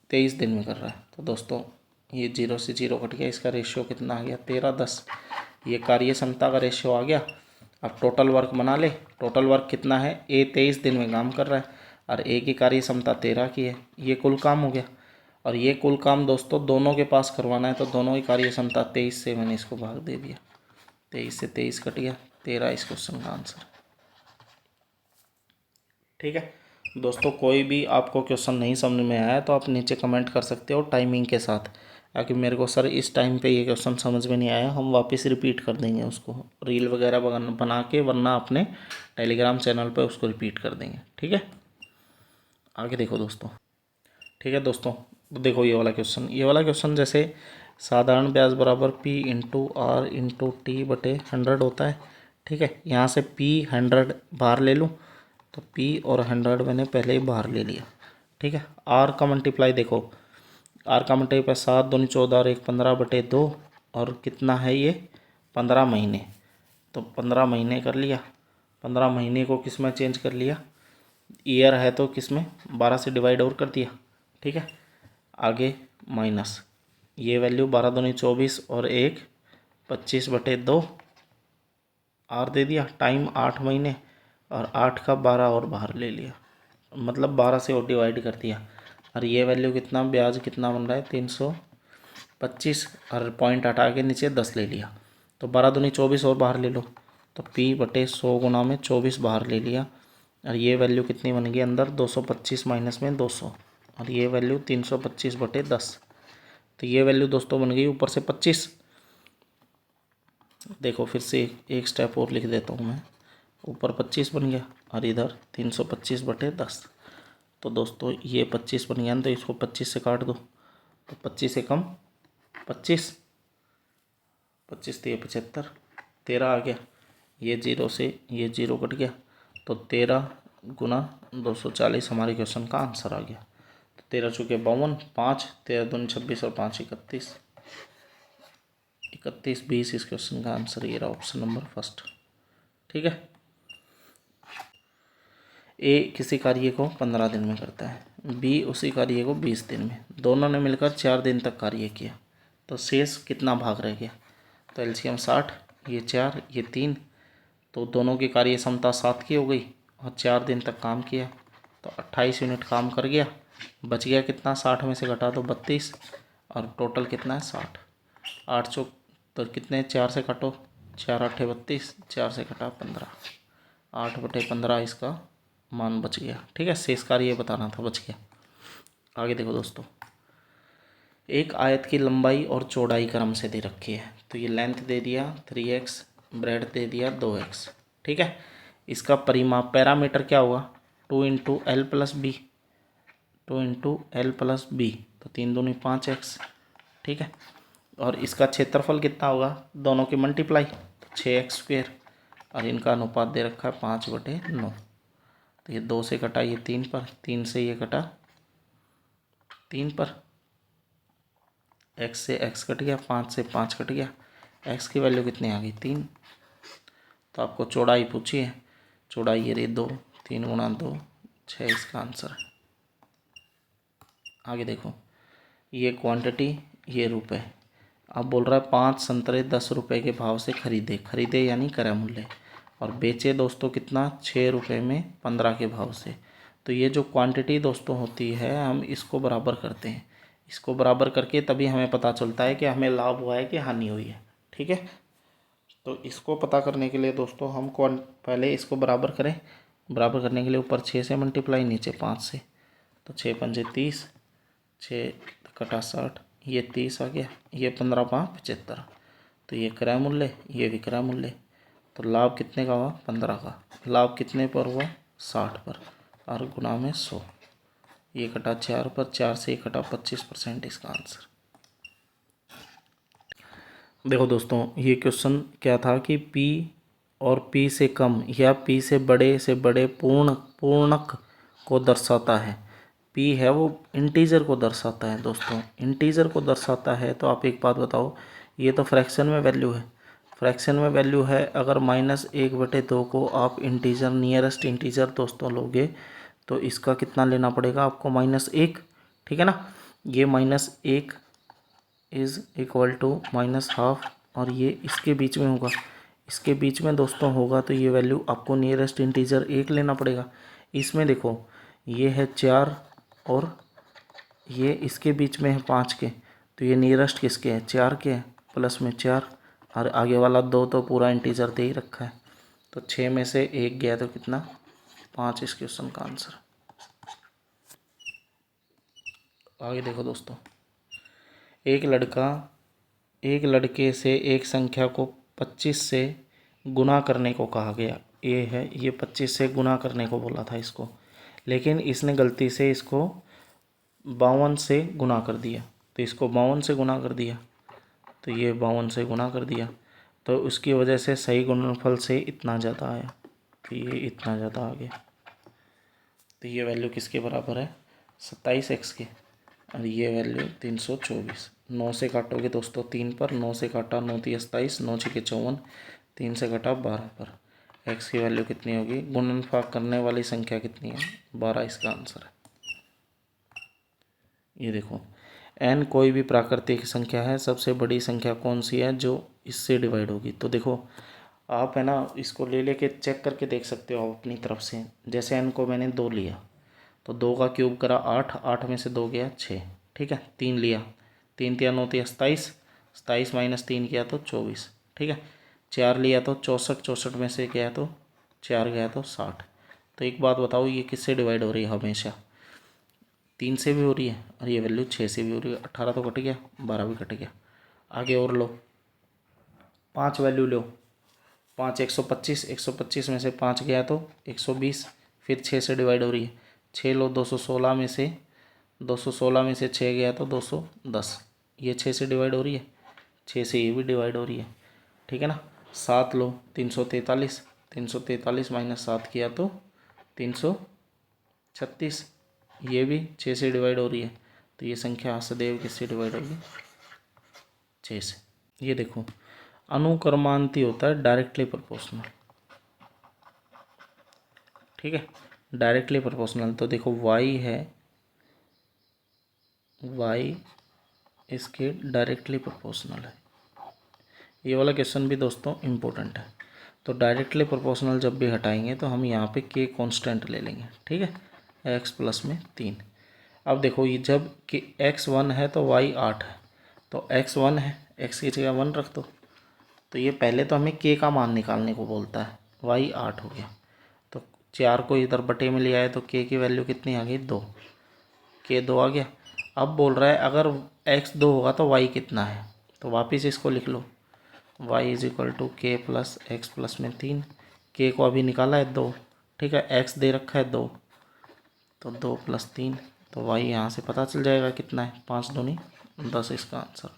23 दिन में कर रहा है। तो दोस्तों ये 0 से 0 कट गया, इसका रेशियो कितना आ गया 13:10। ये कार्य क्षमता का रेशियो आ गया। अब टोटल वर्क बना ले, टोटल वर्क कितना है, A 23 दिन में काम कर रहा है और A की कार्य क्षमता 13 की है, ये कुल काम हो गया। और ये कुल काम दोस्तों दोनों के पास करवाना है, तो दोनों की कार्य क्षमता 23 से मैंने इसको भाग दे दिया, 23 से 23 कट गया, 13 इस क्वेश्चन का आंसर, ठीक है दोस्तों। कोई भी आपको क्वेश्चन नहीं समझ में आया तो आप नीचे कमेंट कर सकते हो टाइमिंग के साथ, ताकि मेरे को सर इस टाइम पे ये क्वेश्चन समझ में नहीं आया, हम वापस रिपीट कर देंगे उसको रील वगैरह बना के, वरना अपने टेलीग्राम चैनल पे उसको रिपीट कर देंगे, ठीक है। आगे देखो दोस्तों, ठीक है दोस्तों, देखो ये वाला क्वेश्चन जैसे साधारण ब्याज बराबर P/R/T/100 होता है, ठीक है। यहाँ से P 100 बाहर ले लूँ तो P और 100 मैंने पहले ही बाहर ले लिया, ठीक है। R का मल्टीप्लाई देखो, R का मल्टीप्लाई 7 दूनी 14 और 1 15/2, और कितना है ये 15 महीने। तो 15 महीने कर लिया, 15 महीने को किस में चेंज कर लिया, ईयर है तो किस में 12 से डिवाइड और कर दिया, ठीक है। आगे माइनस ये वैल्यू 12 दूनी 24 और 1 25/2, R दे दिया, टाइम 8 महीने और 8 का 12 और बाहर ले लिया, मतलब 12 से और डिवाइड कर दिया। और ये वैल्यू कितना, ब्याज कितना बन रहा है 325, और पॉइंट हटा के नीचे 10 ले लिया, तो 12 दूनी 24 और बाहर ले लो, तो P/100 गुना में 24 बाहर ले लिया, और ये वैल्यू कितनी बन गई अंदर 225 माइनस में 200, और ये वैल्यू 325/10। तो ये वैल्यू दोस्तों बन गई ऊपर से 25। देखो फिर से एक स्टेप और लिख देता हूँ मैं, ऊपर 25 बन गया और इधर 325/10। तो दोस्तों ये 25 बन गया ना, तो इसको 25 से काट दो, तो 25 से कम 25, 25 तो ये 75, 13 आ गया। ये जीरो से ये जीरो कट गया, तो 13 गुना 240 हमारे क्वेश्चन का आंसर आ गया। तो 13 चौके 52, 5 13 दूनी 26 और 5 31, 31 20 इस क्वेश्चन का आंसर ये रहा, ऑप्शन नंबर फर्स्ट। ठीक है। ए किसी कार्य को 15 दिन में करता है, बी उसी कार्य को 20 दिन में, दोनों ने मिलकर 4 दिन तक कार्य किया, तो शेष कितना भाग रह गया। तो एलसीएम 60, ये 4 ये 3, तो दोनों की कार्य क्षमता 7 की हो गई और 4 दिन तक काम किया, तो 28 यूनिट काम कर गया। बच गया कितना, 60 में से घटा दो 32, और टोटल कितना है 60। 8 चौक तो कितने, 4 से काटो, 4 8 32, 4 से घटा 15, 8/15 इसका मान बच गया। ठीक है, शेष कार्य ये बताना था, बच गया। आगे देखो दोस्तों, एक आयत की लंबाई और चौड़ाई क्रम से दे रखी है, तो ये लेंथ दे दिया 3x, ब्रेड दे दिया 2x। ठीक है, इसका परिमाप पैरामीटर क्या होगा, 2 × L + B, 2 × L + B, तो 3 दूनी 5x। ठीक है, और इसका क्षेत्रफल कितना होगा, दोनों की मल्टीप्लाई, तो 6x², और इनका अनुपात दे रखा है 5/9। तो ये 2 से कटा ये 3 पर, 3 से ये कटा 3 पर, x से x कट गया, 5 से 5 कट गया, x की वैल्यू कितनी आ गई 3। तो आपको चौड़ाई पूछी है, चौड़ाई ये रही 2, 3 × 2 6 इसका आंसर है। आगे देखो, ये क्वांटिटी ये रुपए, अब बोल रहा है 5 संतरे 10 रुपये के भाव से खरीदे, खरीदे यानी क्रय मूल्य, और बेचे दोस्तों कितना 6 रुपये में 15 के भाव से। तो ये जो क्वांटिटी दोस्तों होती है, हम इसको बराबर करते हैं, इसको बराबर करके तभी हमें पता चलता है कि हमें लाभ हुआ है कि हानि हुई है। ठीक है, तो इसको पता करने के लिए दोस्तों हम पहले इसको बराबर करें। बराबर करने के लिए ऊपर 6 से मल्टीप्लाई, नीचे 5 से, तो 6 पंजे 30, 6 कटा 60, ये 30 आ गया, ये 15 5 75। तो ये क्रय मूल्य, ये विक्रय मूल्य, तो लाभ कितने का हुआ 15 का, लाभ कितने पर हुआ 60 पर, और गुना में 100, ये कटा 4 पर, 4 से ये कटा 25% इसका आंसर। देखो दोस्तों, ये क्वेश्चन क्या था कि P और P से कम या P से बड़े पूर्णक को दर्शाता है। P है वो इंटीजर को दर्शाता है दोस्तों, इंटीजर को दर्शाता है। तो आप एक बात बताओ, ये तो फ्रैक्शन में वैल्यू है, फ्रैक्शन में वैल्यू है, अगर -1/2 को आप इंटीजर नियरेस्ट इंटीजर दोस्तों लोगे, तो इसका कितना लेना पड़ेगा आपको -1। ठीक है ना, ये -1 इज़ इक्वल टू -½ और ये इसके बीच में होगा, इसके बीच में दोस्तों होगा, तो ये वैल्यू आपको नियरेस्ट इंटीजर 1 लेना पड़ेगा। इसमें देखो ये है 4 और ये इसके बीच में है 5 के, तो ये नियरेस्ट किसके हैं 4 के हैं, प्लस में 4, और आगे वाला 2 तो पूरा इंटीजर दे ही रखा है, तो 6 में से 1 गया तो कितना 5 इस क्वेश्चन का आंसर। आगे देखो दोस्तों, एक लड़के से एक संख्या को 25 से गुना करने को कहा गया, ये है, ये 25 से गुना करने को बोला था इसको, लेकिन इसने गलती से इसको 52 से गुना कर दिया, तो इसको 52 से गुना कर दिया, तो ये 52 से गुना कर दिया, तो उसकी वजह से सही गुणनफल से इतना ज़्यादा आया, तो ये इतना ज़्यादा आ गया। तो ये वैल्यू किसके बराबर है 27x के, और ये वैल्यू 324। 9 से काटोगे दोस्तों 3 पर, 9 से काटा 9 × 27, 9 × 6 = 54, 3 से घटा 12 पर, x की वैल्यू कितनी होगी, गुणनफल करने वाली संख्या कितनी है 12 इसका आंसर है। ये देखो, n कोई भी प्राकृतिक संख्या है, सबसे बड़ी संख्या कौन सी है जो इससे डिवाइड होगी। तो देखो आप है ना, इसको लेके चेक करके देख सकते हो आप अपनी तरफ से। जैसे n को मैंने 2 लिया, तो 2 का क्यूब करा 8, 8 में से 2 गया 6। ठीक है, 3 लिया, 3 × 9 = 27, 27 - 3 किया तो 24। ठीक है, 4 लिया तो 64, 64 में से गया तो 4 गया तो 60। तो एक बात बताओ, ये किससे डिवाइड हो रही है हमेशा? 3 से भी हो रही है और ये वैल्यू 6 से भी हो रही है। 18 तो कट गया, 12 भी कट गया। आगे और लो, 5 वैल्यू लो। 5 125, 125 में से 5 गया तो 120, फिर 6 से डिवाइड हो रही है। 6 लो, 216 में से 6 गया तो 210, ये 6 से डिवाइड हो रही है। 6 से ये भी डिवाइड हो रही है, ठीक है ना। 7 लो, 343, 343 माइनस 7 किया तो 336, ये भी 6 से डिवाइड हो रही है। तो ये संख्या सदैव किससे डिवाइड होगी? 6 से। ये देखो, अनुक्रमांती होता है डायरेक्टली प्रोपोर्शनल, ठीक है। डायरेक्टली प्रोपोर्शनल तो देखो y है, y इसके डायरेक्टली प्रोपोर्शनल है। ये वाला क्वेश्चन भी दोस्तों इम्पोर्टेंट है। तो डायरेक्टली प्रोपोर्शनल जब भी हटाएंगे तो हम यहाँ पे k कांस्टेंट ले लेंगे, ठीक है। x प्लस में 3। अब देखो, ये जब कि x 1 है तो y 8 है, तो x 1 है, x की जगह 1 रख दो। तो ये पहले तो हमें k का मान निकालने को बोलता है, y 8 हो गया। तो 4 को इधर बटे में ले आए तो k की वैल्यू कितनी आ गई? 2, k 2 आ गया। अब बोल रहा है अगर x 2 होगा तो y कितना है, तो वापस इसको लिख लो, y is equal to k plus X plus में 3। k को अभी निकाला है 2, ठीक है। x दे रखा है 2, तो 2 प्लस 3, तो y यहाँ से पता चल जाएगा कितना है, 5 दूनी 10 इसका आंसर,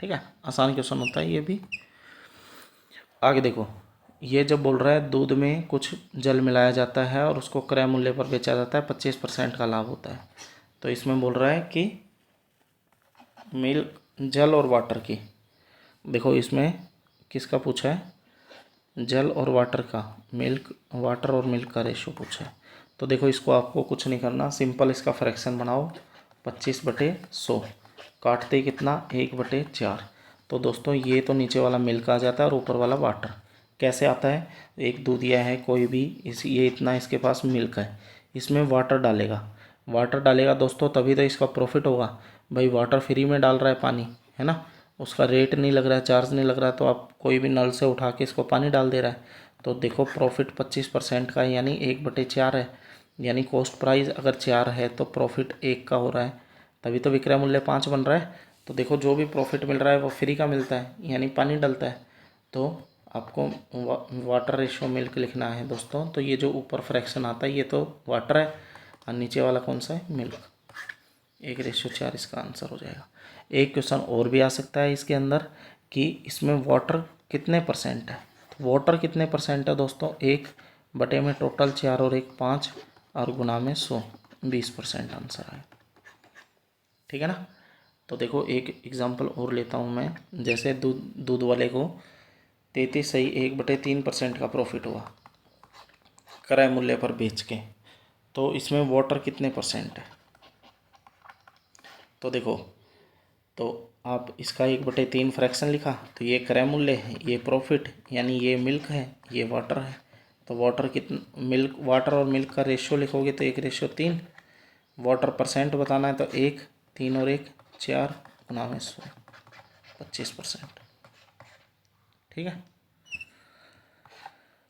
ठीक है। आसान क्वेश्चन होता है ये भी। आगे देखो, ये जब बोल रहा है दूध में कुछ जल मिलाया जाता है और उसको क्रय मूल्य पर बेचा जाता है, 25% का लाभ होता है। तो इसमें बोल रहा है कि मिल्क, जल और वाटर की, देखो इसमें किसका पूछा है? जल और वाटर का, मिल्क, वाटर और मिल्क का रेशो पूछा है। तो देखो इसको आपको कुछ नहीं करना, सिंपल इसका फ्रैक्शन बनाओ, 25/100, काटते ही कितना? 1/4। तो दोस्तों ये तो नीचे वाला मिल्क आ जाता है और ऊपर वाला वाटर। कैसे आता है? एक दूधिया है कोई भी, ये इतना इसके पास मिल्क है, इसमें वाटर डालेगा, वाटर डालेगा दोस्तों, तभी तो इसका प्रॉफिट होगा। भाई वाटर फ्री में डाल रहा है पानी, है ना, उसका रेट नहीं लग रहा है, चार्ज नहीं लग रहा है, तो आप कोई भी नल से उठा के इसको पानी डाल दे रहा है। तो देखो प्रॉफिट 25% का यानी 1/4 है, यानी कॉस्ट प्राइस अगर 4 है तो प्रॉफिट 1 का हो रहा है, तभी तो विक्रय मूल्य 5 बन रहा है। तो देखो जो भी प्रॉफिट मिल रहा है वो फ्री का मिलता है, यानी पानी डलता है। तो आपको वाटर रेशियो मिल्क लिखना है दोस्तों। तो ये जो ऊपर फ्रैक्शन आता है ये तो वाटर है और नीचे वाला कौन सा है? मिल्क। 1/4 इसका आंसर हो जाएगा। एक क्वेश्चन और भी आ सकता है इसके अंदर कि इसमें वाटर कितने परसेंट है। तो वाटर कितने परसेंट है दोस्तों? 1 बटे में टोटल 4 और 1 5 और गुना में 100, 20% आंसर आए, ठीक है ना। तो देखो एक एग्जांपल और लेता हूँ मैं, जैसे दूध वाले को 33.1/3% का प्रॉफिट हुआ क्रय मूल्य पर बेच के, तो इसमें वाटर कितने परसेंट है? तो देखो, तो आप इसका 1/3 फ्रैक्शन लिखा, तो ये क्रय मूल्य है, ये प्रॉफिट, यानी ये मिल्क है, ये वाटर है। तो वाटर कितना, मिल्क, वाटर और मिल्क का रेशियो लिखोगे तो 1/3। वाटर परसेंट बताना है तो 1, 3 और 1 4 गुना में 100, 25%, ठीक है।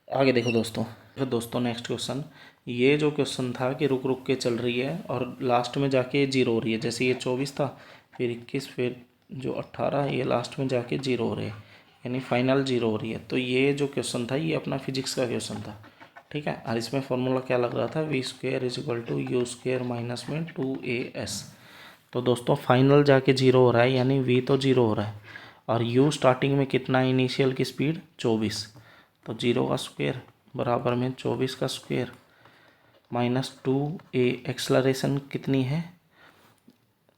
आगे देखो दोस्तों नेक्स्ट क्वेश्चन, ये जो क्वेश्चन था कि रुक रुक के चल रही है और लास्ट में जाके 0 हो रही है। जैसे ये 24 था, फिर 21, फिर जो 18, ये लास्ट में जाके 0 हो रहे हैं, यानी फाइनल 0 हो रही है। तो ये जो क्वेश्चन था ये अपना फिजिक्स का क्वेश्चन था, ठीक है। और इसमें फॉर्मूला क्या लग रहा था? v² = u² माइनस में 2as। तो दोस्तों फाइनल जाके 0 हो रहा है, यानी v तो 0 हो रहा है और u स्टार्टिंग में कितना, इनिशियल की स्पीड 24, तो 0 का स्क्वायर बराबर में 24 का स्क्वायर माइनस 2a। एक्सलरेशन कितनी है,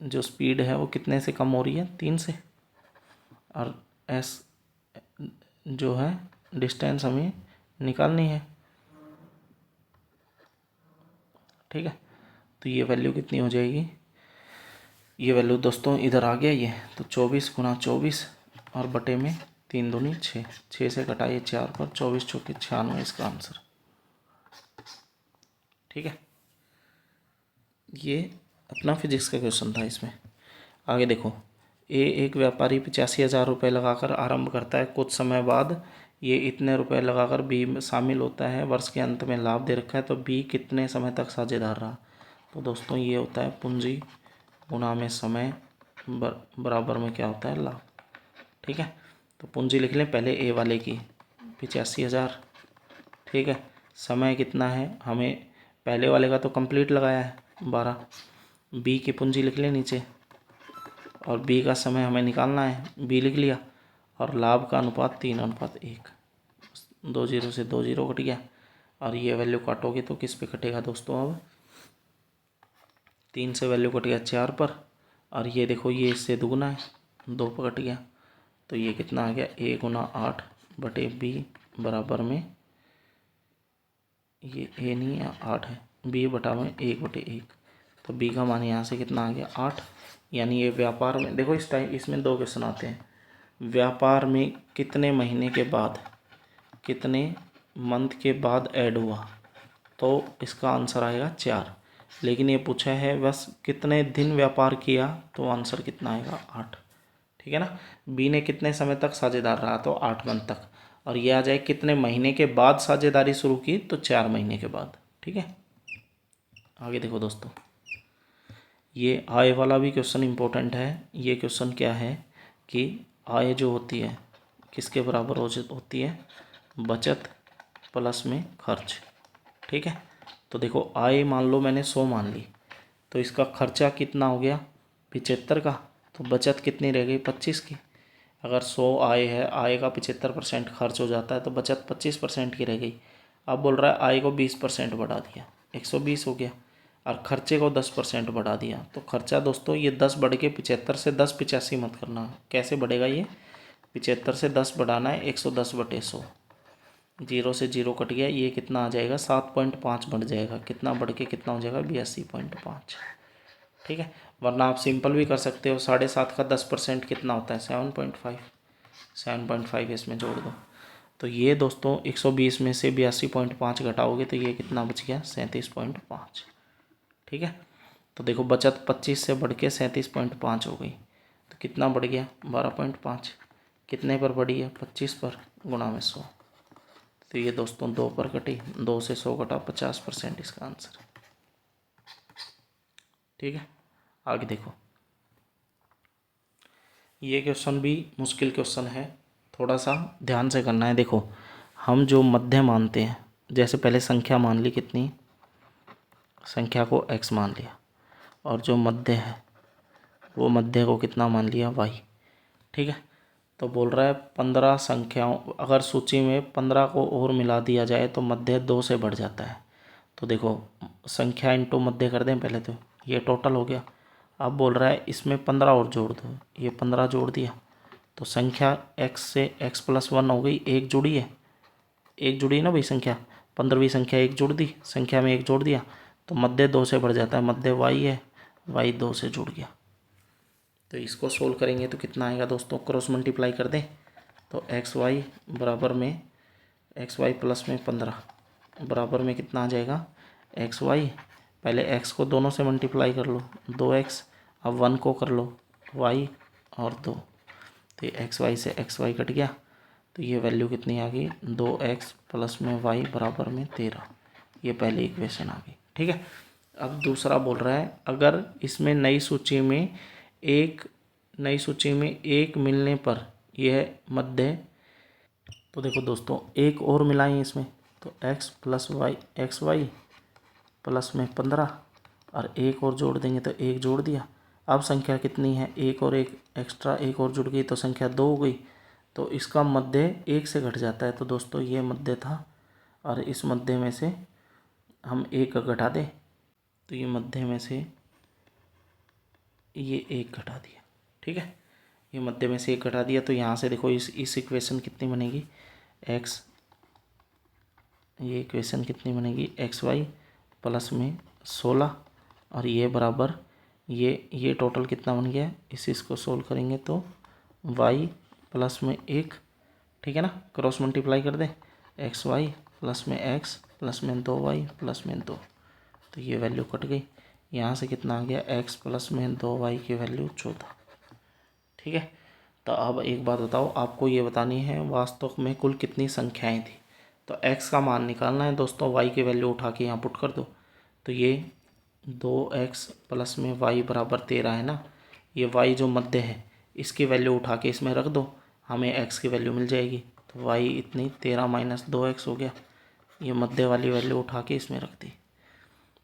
जो स्पीड है वो कितने से कम हो रही है? 3 से। और s जो है डिस्टेंस हमें निकालनी है, ठीक है। तो ये वैल्यू कितनी हो जाएगी? ये वैल्यू दोस्तों इधर आ गया ये, तो 24 × 24 और बटे में 3 दूनी 6, 6 से कटाइए 4 पर, 24 चौके 96 इसका आंसर, ठीक है। ये अपना फिजिक्स का क्वेश्चन था इसमें। आगे देखो, एक व्यापारी 85,000 रुपये लगाकर आरंभ करता है, कुछ समय बाद ये इतने रुपए लगाकर बी में शामिल होता है, वर्ष के अंत में लाभ दे रखा है, तो बी कितने समय तक साझेदार रहा। तो दोस्तों ये होता है पूंजी गुणा में समय बराबर में क्या होता है, लाभ। ठीक है, तो पूंजी लिख लें पहले ए वाले की 85,000। ठीक है, समय कितना है, हमें पहले वाले का तो कंप्लीट लगाया है 12। बी की पूंजी लिख लें नीचे, और बी का समय हमें निकालना है, बी लिख लिया। और लाभ का अनुपात 3:1, 2 जीरो से 2 जीरो कट गया। और ये वैल्यू काटोगे तो किस पे कटेगा दोस्तों, अब 3 से वैल्यू कट गया 4 पर, और ये देखो ये इससे दुगुना है, 2 पर कट गया। तो ये कितना आ गया, ए गुना 8 बटे बी बराबर में, ये ए नहीं है 8 है, बी बटा में 1/1। तो बी का मान यहाँ से कितना आ गया 8। यानी ये व्यापार में देखो इस टाइम इसमें 2 क्वेश्चन आते हैं, व्यापार में कितने महीने के बाद, कितने मंथ के बाद ऐड हुआ, तो इसका आंसर आएगा 4। लेकिन ये पूछा है बस कितने दिन व्यापार किया, तो आंसर कितना आएगा 8। ठीक है ना। बी ने कितने समय तक साझेदार रहा, तो 8 मंथ तक। और ये आ जाए कितने महीने के बाद साझेदारी शुरू की, तो 4 महीने के बाद। ठीक है, आगे देखो दोस्तों, ये आय वाला भी क्वेश्चन इंपॉर्टेंट है। ये क्वेश्चन क्या है कि आय जो होती है किसके बराबर होती है, बचत प्लस में खर्च। ठीक है, तो देखो आय मान लो मैंने 100 मान ली, तो इसका खर्चा कितना हो गया 75 का, तो बचत कितनी रह गई 25 की। अगर 100 आय है, आय का 75% खर्च हो जाता है, तो बचत 25% की रह गई। अब बोल रहा है आय को 20% बढ़ा दिया, 120 हो गया, और खर्चे को 10% बढ़ा दिया। तो खर्चा दोस्तों ये 10 बढ़ के 75 से 10 85 मत करना, कैसे बढ़ेगा ये, 75 से 10 बढ़ाना है 110/100, 0 से 0 कट गया, ये कितना आ जाएगा 7.5 बढ़ जाएगा, कितना बढ़ के कितना हो जाएगा 82.5। ठीक है, वरना आप सिंपल भी कर सकते हो, 7.5 का 10% कितना होता है 7.5, 7.5 इसमें जोड़ दो। तो ये दोस्तों 120 में से 82.5 घटाओगे तो ये कितना बच गया 37.5। ठीक है, तो देखो बचत 25 से बढ़ के 37.5 हो गई, तो कितना बढ़ गया 12.5, कितने पर बढ़ी है 25 पर, गुणा में 100। तो ये दोस्तों 2 पर कटी, 2 से 100 घटा 50% इसका आंसर। ठीक है, आगे देखो, ये क्वेश्चन भी मुश्किल क्वेश्चन है, थोड़ा सा ध्यान से करना है। देखो हम जो मध्य मानते हैं, जैसे पहले संख्या मान ली, कितनी संख्या को x मान लिया, और जो मध्य है वो मध्य को कितना मान लिया y। ठीक है, तो बोल रहा है 15 संख्याओं, अगर सूची में 15 को और मिला दिया जाए तो मध्य 2 से बढ़ जाता है। तो देखो संख्या इंटू मध्य कर दें पहले, तो ये टोटल हो गया। अब बोल रहा है इसमें 15 और जोड़ दो, ये 15 जोड़ दिया, तो संख्या x से x+1 हो गई, एक जुड़ी है, एक जुड़ी है ना भाई संख्या, 15वीं संख्या एक जोड़ दी, संख्या में एक जोड़ दिया, तो मध्य 2 से बढ़ जाता है, मध्य y है, y 2 से जुड़ गया। तो इसको सोल्व करेंगे तो कितना आएगा दोस्तों, क्रॉस मल्टीप्लाई कर दें, तो xy बराबर में xy प्लस में 15 बराबर में कितना आ जाएगा xy, पहले x को दोनों से मल्टीप्लाई कर लो 2x, अब 1 को कर लो y और 2, तो ये xy से xy कट गया, तो ये वैल्यू कितनी आ गई 2x प्लस में y बराबर में 13। ये पहली इक्वेशन आ गई। ठीक है, अब दूसरा बोल रहा है अगर इसमें नई सूची में एक मिलने पर यह मध्य, तो देखो दोस्तों एक और मिलाएं इसमें, तो x plus Y xy plus में 15, और एक और जोड़ देंगे तो एक जोड़ दिया। अब संख्या कितनी है, एक और एक एक्स्ट्रा एक और जुड़ गई, तो संख्या 2 हो गई, तो इसका मध्य 1 से घट जाता है। तो दोस्तों ये मध्य था, और इस मध्य में से हम 1 घटा दें, तो ये मध्य में से ये 1 घटा दिया। ठीक है, ये मध्य में से 1 घटा दिया, तो यहाँ से देखो इस इक्वेशन कितनी बनेगी x, ये इक्वेशन कितनी बनेगी xy प्लस में 16, और ये बराबर ये टोटल कितना बन गया, इसको सोल्व करेंगे तो y प्लस में 1। ठीक है ना, क्रॉस मल्टीप्लाई कर दें, xy प्लस में x प्लस में 2y प्लस में 2, तो ये वैल्यू कट गई। यहाँ से कितना आ गया x प्लस में 2y की वैल्यू 14। ठीक है, तो अब एक बात बताओ, आपको ये बतानी है वास्तव में कुल कितनी संख्याएं थी। तो x का मान निकालना है दोस्तों, y की वैल्यू उठा के यहाँ पुट कर दो। तो ये 2x प्लस में y बराबर 13 है ना, ये y जो मध्य है इसकी वैल्यू उठा के इसमें रख दो, हमें x की वैल्यू मिल जाएगी। तो y इतनी 13 माइनस 2x हो गया। ये मध्य वाली वैल्यू उठा के इसमें रख दी,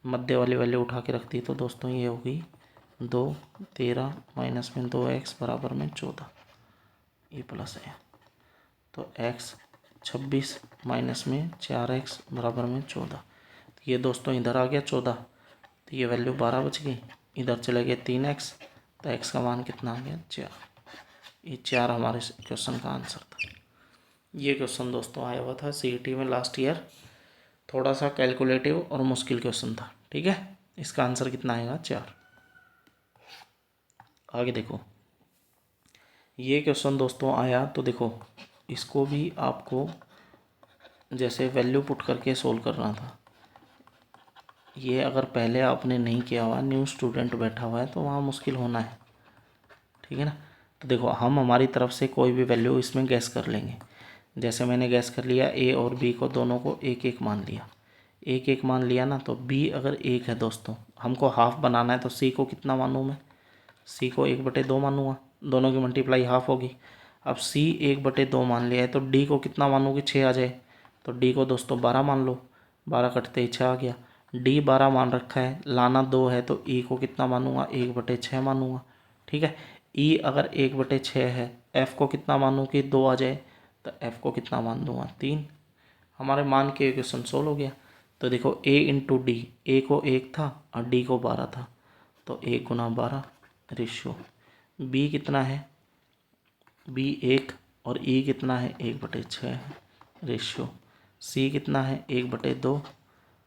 मध्य वाली वैल्यू उठा के रख दी। तो दोस्तों ये होगी 2, 13 माइनस में 2x बराबर में 14, ये प्लस है। तो x 26 माइनस में 4x बराबर में 14। तो ये दोस्तों इधर आ गया 14, तो ये वैल्यू 12 बच गई। इधर चले गए 3x, तो x का मान कितना आ गया 4। ये 4 हमारे क्वेश्चन का आंसर था। ये क्वेश्चन दोस्तों आया हुआ था CET में लास्ट ईयर, थोड़ा सा कैलकुलेटिव और मुश्किल क्वेश्चन था। ठीक है, इसका आंसर कितना आएगा 4। आगे देखो, ये क्वेश्चन दोस्तों आया तो देखो इसको भी आपको जैसे वैल्यू पुट करके सोल्व करना था। ये अगर पहले आपने नहीं किया हुआ, न्यू स्टूडेंट बैठा हुआ है, तो वहाँ मुश्किल होना है। ठीक है ना। तो देखो हम हमारी तरफ से कोई भी वैल्यू इसमें गैस कर लेंगे। जैसे मैंने गैस कर लिया a और b को, दोनों को 1-1 मान लिया। 1-1 मान लिया ना, तो b अगर 1 है दोस्तों, हमको हाफ बनाना है, तो c को कितना मानूँ मैं, c को 1/2 मानूँगा, दोनों की मल्टीप्लाई हाफ होगी। अब c 1/2 मान लिया है, तो d को कितना मानूँ कि 6 आ जाए। तो d को दोस्तों 12 मान लो, 12 कटते ही 6 आ गया। d 12 मान रखा है, लाना 2 है, तो e को कितना मानूँगा, 1/6 मानूँगा। ठीक है, e अगर 1/6 है, f को कितना मानूँ कि 2 आ जाए, तो f को कितना मान दूँगा 3। हमारे मान के क्वेश्चन सोल्व हो गया। तो देखो a इंटू डी, a को 1 था और d को 12 था, तो 1 गुना 12 रेशियो। b कितना है, b 1 और e कितना है 1/6 है रेशियो। c कितना है 1/2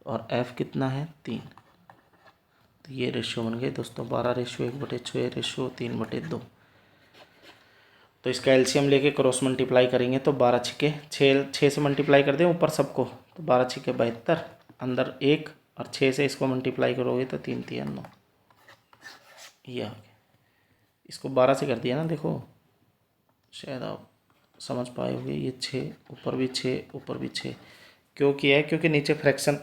और f कितना है 3। तो ये रेशियो बन गए दोस्तों 12 रेशियो 1/6 रेशियो 3/2। तो इसका एलसीएम लेके क्रॉस मल्टीप्लाई करेंगे तो 12 छिके 6 से मल्टीप्लाई कर दें ऊपर सबको, तो 12 छिके 72, अंदर 1 और 6 से इसको मल्टीप्लाई करोगे तो 3 3 9, ये आ गया। इसको 12 से कर दिया ना, देखो शायद आप समझ पाए होगे। ये 6 ऊपर भी 6 ऊपर भी 6 क्यों किया है, क्योंकि नीचे फ्रैक्शन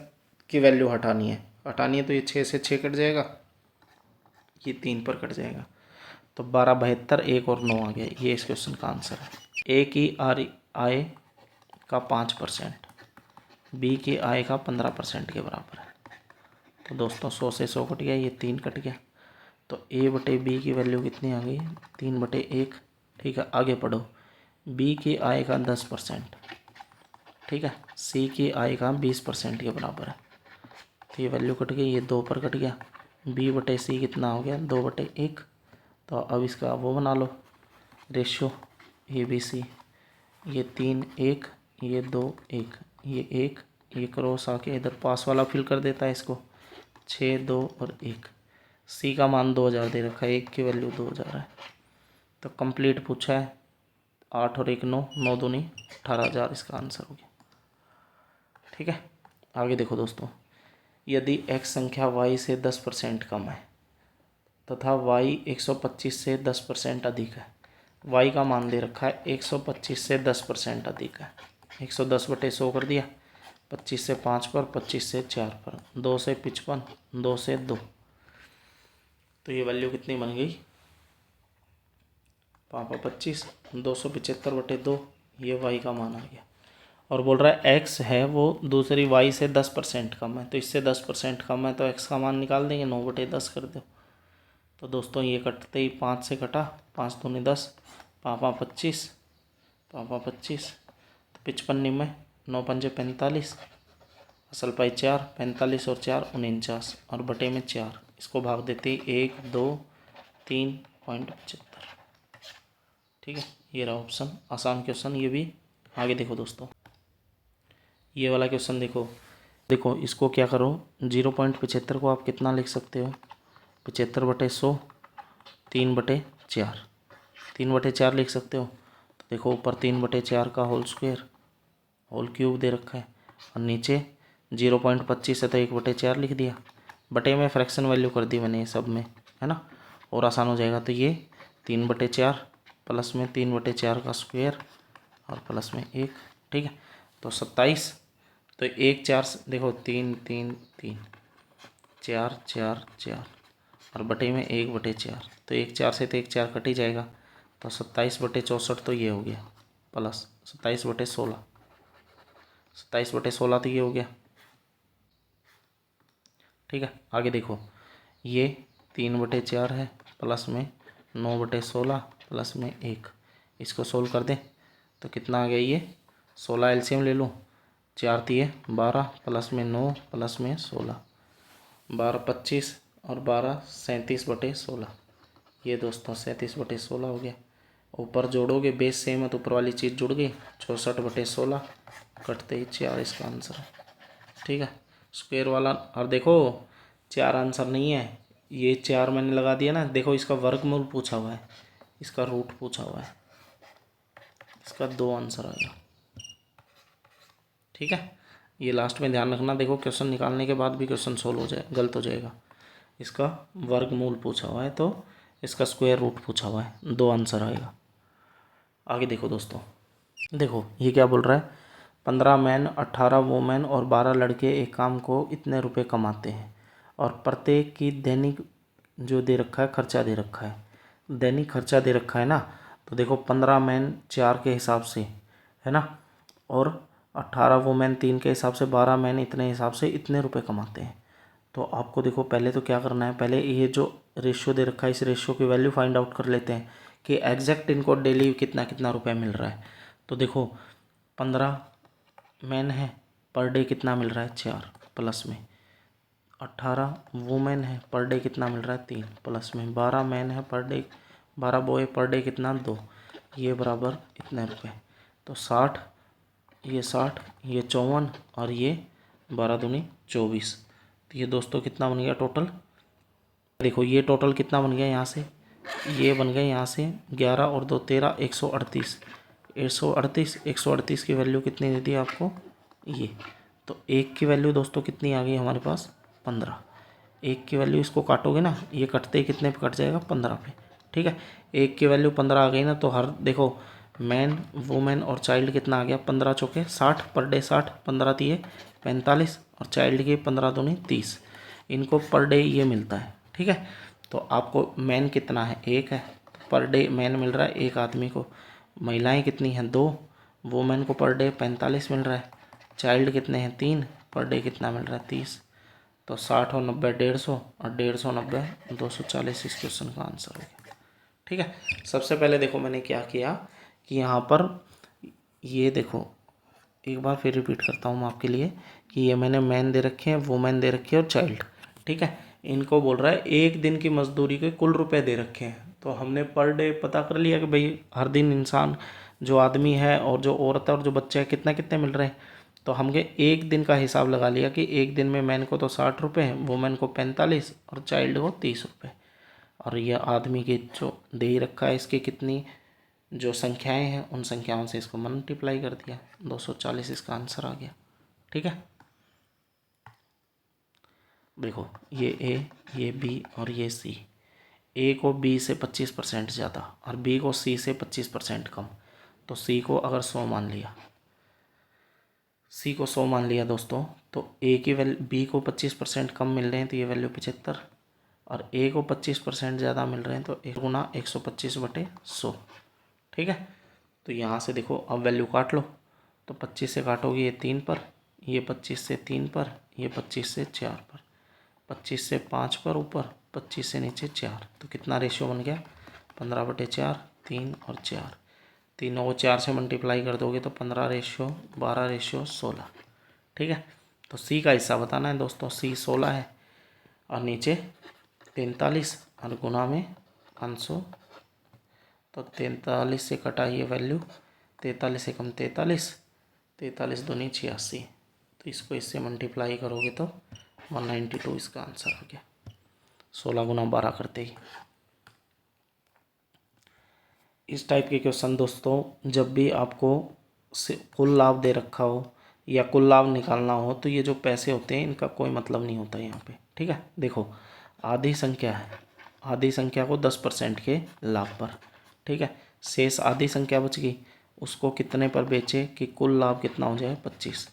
की वैल्यू हटानी है तो ये 6 से 6 कट जाएगा, ये 3 पर कट जाएगा। तो 12 72 1 और 9 आ गया। ये इस क्वेश्चन का आंसर है। ए की आय का 5%, बी की आय का 15% के बराबर है। तो दोस्तों 100 से 100 कट गया, ये 3 कट गया। तो a/b की वैल्यू कितनी आ गई 3/1। ठीक है, आगे पढ़ो। बी की आय का 10%, ठीक है, सी की आय का 20% के बराबर है। तो ये वैल्यू कट गई, ये 2 पर कट गया। b/c कितना हो गया 2/1। तो अब इसका वो बना लो रेशियो ABC। ये 3 1, ये 2 1, ये 1, ये क्रॉस आके इधर पास वाला फिल कर देता है इसको, 6 2 और 1। C का मान 2000 दे रखा है, 1 की वैल्यू 2000 है। तो कंप्लीट पूछा है, 8 और 1 9, 9 दूनी 18,000 इसका आंसर हो गया। ठीक है, आगे देखो दोस्तों, यदि x संख्या y से 10% कम है तथा y 125 से 10% अधिक है। y का मान दे रखा है 125 से 10% अधिक है। 110/100 कर दिया, 25 से 5 पर, 25 से 4 पर, 2 से 55, 2 से 2। तो ये वैल्यू कितनी बन गई पापा 25, 275/2, ये y का मान आ गया। और बोल रहा है x है वो दूसरी y से 10% कम है, तो इससे 10% कम है, तो x का मान निकाल देंगे, 9/10 कर दो। तो दोस्तों ये कटते ही 5 से कटा, 5 दूनी 10, पापा 25, पापा 25, तो 55 में 9 पंजे 45, असल पाई 4, 45 और 4 49 और बटे में 4, इसको भाग देते 1 2 3.75। ठीक है, ये रहा ऑप्शन, आसान क्वेश्चन ये भी। आगे देखो दोस्तों, ये वाला क्वेश्चन देखो इसको क्या करो, 0.75 को आप कितना लिख सकते हो 75/100, 3/4, 3/4 लिख सकते हो। तो देखो ऊपर 3/4 का होल स्क्वायर, होल क्यूब दे रखा है, और नीचे 0.25 है तो 1/4 लिख दिया, बटे में फ्रैक्शन वैल्यू कर दी मैंने ये सब में, है ना, और आसान हो जाएगा। तो ये 3/4 प्लस में 3/4 का स्क्वायर और प्लस में 1। ठीक है, तो 27। तो 1 4 देखो 3 3 3 4 4 4 और बटे में 1/4। तो 1 4 से तो 1 4 कट ही जाएगा। तो 27/64 तो ये हो गया, प्लस 27/16। 27/16 तो ये हो गया। ठीक है, आगे देखो, ये 3/4 है, प्लस में 9/16 प्लस में 1। इसको सोल्व कर दें तो कितना आ गया ये, 16 एलसीएम ले लूँ, 4 तिये 12 प्लस में 9 प्लस में 16, 12 25 और 12 37/16। ये दोस्तों 37/16 हो गया। ऊपर जोड़ोगे बेस सेम है तो ऊपर वाली चीज़ जुड़ गई, 64/16 कटते ही 4 इसका आंसर है। ठीक है, स्क्वायर वाला। और देखो 4 आंसर नहीं है, ये 4 मैंने लगा दिया ना, देखो इसका वर्गमूल पूछा हुआ है, इसका रूट पूछा हुआ है, इसका 2 आंसर आएगा। ठीक है, ये लास्ट में ध्यान रखना, देखो क्वेश्चन निकालने के बाद भी क्वेश्चन सोल्व हो जाए, गलत हो जाएगा। इसका वर्गमूल पूछा हुआ है तो इसका स्क्वायर रूट पूछा हुआ है, 2 आंसर आएगा। आगे देखो दोस्तों, देखो ये क्या बोल रहा है, 15 मैन 18 वुमेन और 12 लड़के एक काम को इतने रुपए कमाते हैं और प्रत्येक की दैनिक जो दे रखा है खर्चा दे रखा है, दैनिक खर्चा दे रखा है ना। तो देखो 15 मैन 4 के हिसाब से है ना, और 18 वुमेन 3 के हिसाब से, 12 मैन इतने हिसाब से इतने रुपए कमाते हैं। तो आपको देखो पहले तो क्या करना है, पहले ये जो रेशियो दे रखा है इस रेशियो की वैल्यू फाइंड आउट कर लेते हैं कि एग्जैक्ट इनको डेली कितना कितना रुपए मिल रहा है। तो देखो 15 मैन है, पर डे कितना मिल रहा है 4, प्लस में 18 वुमेन है, पर डे कितना मिल रहा है 3, प्लस में 12 मैन है, per day 12 boy per day कितना 2, ये बराबर इतने रुपए। तो 60, ये 60, ये 54 और ये 12 दूनी 24। तो ये दोस्तों कितना बन गया टोटल, देखो ये टोटल कितना बन गया, यहाँ से ये बन गया, यहाँ से 11 और 2 13, 138, 138, 138 की वैल्यू कितनी दे दी आपको ये। तो 1 की वैल्यू दोस्तों कितनी आ गई हमारे पास 15। 1 की वैल्यू इसको काटोगे ना, ये कटते ही कितने पे कट जाएगा 15 पे। ठीक है, 1 की वैल्यू 15 आ गई ना, तो हर देखो मैन वुमेन और चाइल्ड कितना आ गया, 15 चौके 60, पर डे 60, 15 तिये 45 और चाइल्ड के 15 दूनी 30, इनको पर डे ये मिलता है। ठीक है, तो आपको मैन कितना है 1 है, तो पर डे मैन मिल रहा है 1 आदमी को। महिलाएं कितनी हैं 2, वुमेन को पर डे 45 मिल रहा है, चाइल्ड कितने हैं 3, पर डे कितना मिल रहा है 30। तो 60 और 90 150 और 150 90 240 इस क्वेश्चन का आंसर हो गया। ठीक है, सबसे पहले देखो मैंने क्या किया कि यहाँ पर ये देखो एक बार फिर रिपीट करता हूँ मैं आपके लिए कि ये मैंने मैन दे रखे हैं, वुमेन दे रखी है और चाइल्ड। ठीक है, इनको बोल रहा है एक दिन की मजदूरी के कुल रुपए दे रखे हैं। तो हमने पर डे पता कर लिया कि भाई हर दिन इंसान जो आदमी है और जो औरत है और जो बच्चा है कितना कितने मिल रहे हैं। तो हमने एक दिन का हिसाब लगा लिया कि एक दिन में मैन को तो 60 रुपये, वुमेन को 45 और चाइल्ड को 30 रुपये। और यह आदमी के जो दे ही रखा है इसकी कितनी जो संख्याएं हैं उन संख्याओं से इसको मल्टीप्लाई कर दिया, 240 इसका आंसर आ गया। ठीक है, देखो ये ए, ये बी और ये सी। ए को बी से 25% ज़्यादा और बी को सी से 25% कम। तो सी को अगर 100 मान लिया, सी को 100 मान लिया दोस्तों, तो ए की वैल्यू, बी को 25% कम मिल रहे हैं तो ये वैल्यू 75, और ए को 25% ज़्यादा मिल रहे हैं तो 1 गुना 125/100। ठीक है, तो यहाँ से देखो अब वैल्यू काट लो, तो 25 से काटोगे ये 3 पर, ये 25 से 3 पर, ये 25 से 4 पर, 25 से 5 पर ऊपर, 25 से नीचे 4। तो कितना रेशियो बन गया 15/4, 3 और 4, तीनों को 4 से मल्टीप्लाई कर दोगे तो 15/12/16। ठीक है, तो सी का हिस्सा बताना है दोस्तों, सी 16 है और नीचे 43 और गुना में 500। तो 43 से कटा ये वैल्यू, 43 से कम 43, 43 दूनी 86। तो इसको इससे मल्टीप्लाई करोगे तो 192 इसका आंसर आ गया, 16 गुना 12 करते ही। इस टाइप के क्वेश्चन दोस्तों जब भी आपको कुल लाभ दे रखा हो या कुल लाभ निकालना हो तो ये जो पैसे होते हैं इनका कोई मतलब नहीं होता यहाँ पे। ठीक है, देखो आधी संख्या है, आधी संख्या को 10% के लाभ पर। ठीक है, शेष आधी संख्या बच गई, उसको कितने पर बेचे कि कुल लाभ कितना हो जाए 25।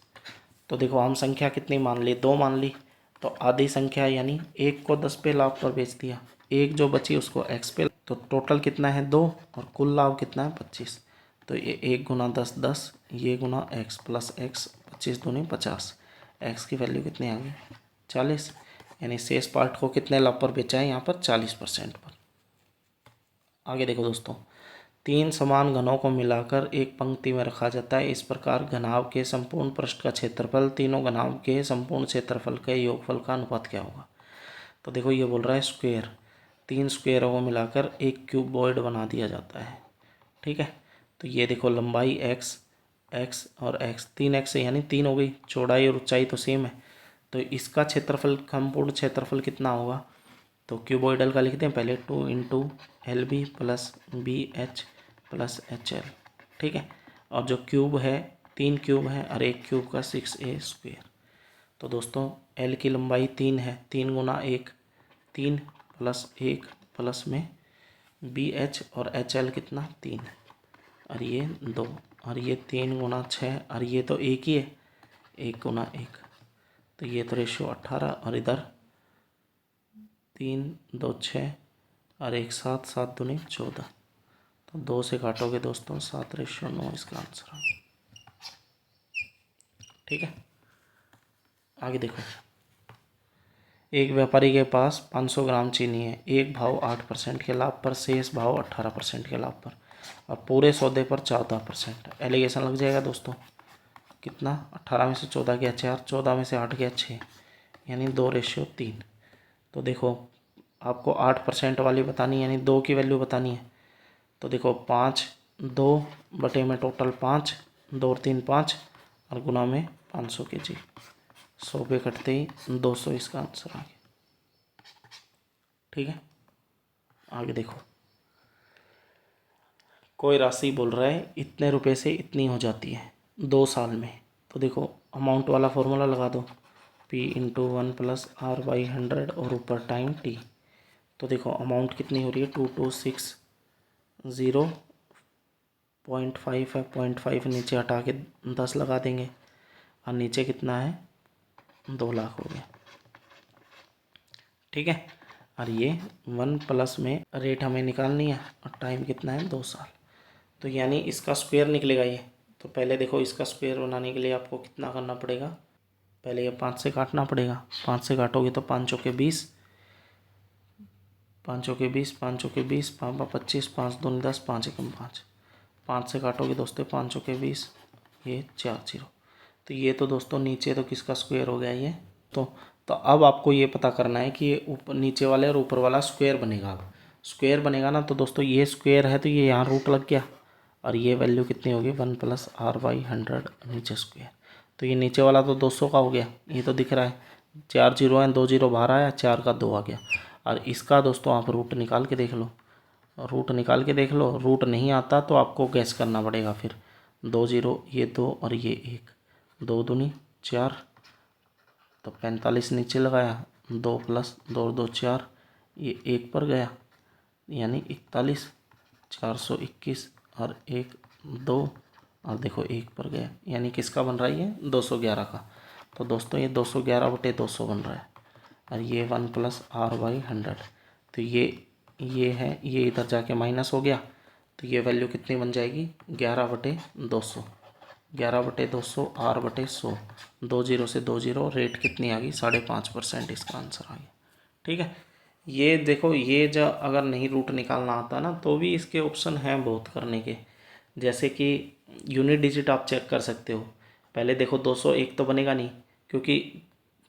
तो देखो हम संख्या कितनी मान ली, 2 मान ली, तो आधी संख्या यानी 1 को 10 पे लाभ पर बेच दिया, 1 जो बची उसको x पे, तो टोटल कितना है 2 और कुल लाभ कितना है 25। तो ये 1 गुना 10 10, ये गुना x प्लस x, 25 दूनी 50, x की वैल्यू कितनी आ गई 40, यानी शेष पार्ट को कितने लाभ पर बेचा है यहाँ पर 40% पर। आगे देखो दोस्तों, 3 समान घनों को मिलाकर एक पंक्ति में रखा जाता है, इस प्रकार घनाभ के संपूर्ण पृष्ठ का क्षेत्रफल तीनों घनाभ के संपूर्ण क्षेत्रफल के योगफल का अनुपात क्या होगा। तो देखो ये बोल रहा है स्क्वायर, 3 स्क्वायरों को मिलाकर एक क्यूबॉइड बना दिया जाता है, ठीक है। तो ये देखो लंबाई x और x, 3x यानी 3 हो गई, चौड़ाई और ऊंचाई तो सेम है, तो इसका क्षेत्रफल संपूर्ण क्षेत्रफल कितना होगा। तो क्यूबॉइडल का लिखते हैं पहले 2 into LB plus BH plus HL, ठीक है। और जो क्यूब है 3 क्यूब है और एक क्यूब का 6a स्क्वायर। तो दोस्तों L की लंबाई 3 है, 3 गुना 1 3 प्लस 1 प्लस में BH और HL कितना 3 और ये 2 और ये 3 गुना 6 और ये तो एक ही है 1 गुना 1, तो ये तो रेशियो 18 और इधर 3 2 6 और 1 7 7 दूनी 14, तो 2 से काटोगे दोस्तों 7:9 इसका आंसर आ गया, ठीक है। आगे देखो, एक व्यापारी के पास 500 ग्राम चीनी है, एक भाव 8% के लाभ पर, शेष भाव 18% के लाभ पर और पूरे सौदे पर 14%। एलिगेशन लग जाएगा दोस्तों, कितना 18 में से 14 गया 4, 14 में से 8 गया 6, यानी 2:3। तो देखो आपको 8% वाली बतानी है, यानी 2 की वैल्यू बतानी है। तो देखो 5 2 बटे में टोटल 5, 2 और 3 5 और गुना में 500 के जी, 100 पे कटते ही 200 इसका आंसर आ गया, ठीक है। आगे देखो, कोई राशि बोल रहा है इतने रुपए से इतनी हो जाती है 2 साल में। तो देखो अमाउंट वाला फॉर्मूला लगा दो, P इंटू 1 प्लस R/100 और ऊपर टाइम T। तो देखो अमाउंट कितनी हो रही है 2260.5 है, 0.5 नीचे हटा के 10 लगा देंगे और नीचे कितना है 2 लाख हो गया, ठीक है। और ये 1 प्लस में रेट हमें निकालनी है और टाइम कितना है 2 साल, तो यानी इसका स्क्वायर निकलेगा ये। तो पहले देखो इसका स्क्वायर बनाने के लिए आपको कितना करना पड़ेगा, पहले ये 5 से काटना पड़ेगा, 5 से काटोगे तो 5 चौके 20, 5 चौके 20, 5 चौके 20, 5 25, 5 दूनी 10, 5 एकम 5, 5 से काटोगे दोस्तों 5 चौके 20, ये 4 0। तो ये तो दोस्तों नीचे तो किसका स्क्वायर हो गया ये, तो अब आपको ये पता करना है कि ये ऊपर नीचे वाले और ऊपर वाला स्क्वायर बनेगा। अब स्क्वायर बनेगा ना, तो दोस्तों ये स्क्वायर है तो ये यहाँ रूट लग गया और ये वैल्यू कितनी होगी 1 प्लस R/100 नीचे स्क्वायर। तो ये नीचे वाला तो 200 का हो गया, ये तो दिख रहा है 4 0 है, 2 0 बाहर आया, 4 का 2 आ गया। और इसका दोस्तों आप रूट निकाल के देख लो, रूट निकाल के देख लो, रूट नहीं आता तो आपको गैस करना पड़ेगा फिर। 2 0 ये 2 और ये 1, 2 दूनी 4, तो 45 नीचे लगाया, 2 प्लस 2 और 2 4, ये 1 पर गया यानी 41, 421 और 1 2 और देखो 1 पर गया, यानी किसका बन रहा है ये 211 का। तो दोस्तों ये 211/200 बन रहा है और ये 1 प्लस R/100, तो ये है, ये इधर जाके माइनस हो गया, तो ये वैल्यू कितनी बन जाएगी 11/200, 11/200 R/100, 2 0 से 2 0, रेट कितनी आ गई 5.5%, इसका आंसर आ गया, ठीक है। ये देखो ये जो अगर नहीं रूट निकालना आता ना तो भी इसके ऑप्शन हैं बहुत करने के, जैसे कि यूनिट डिजिट आप चेक कर सकते हो। पहले देखो 201 तो बनेगा नहीं, क्योंकि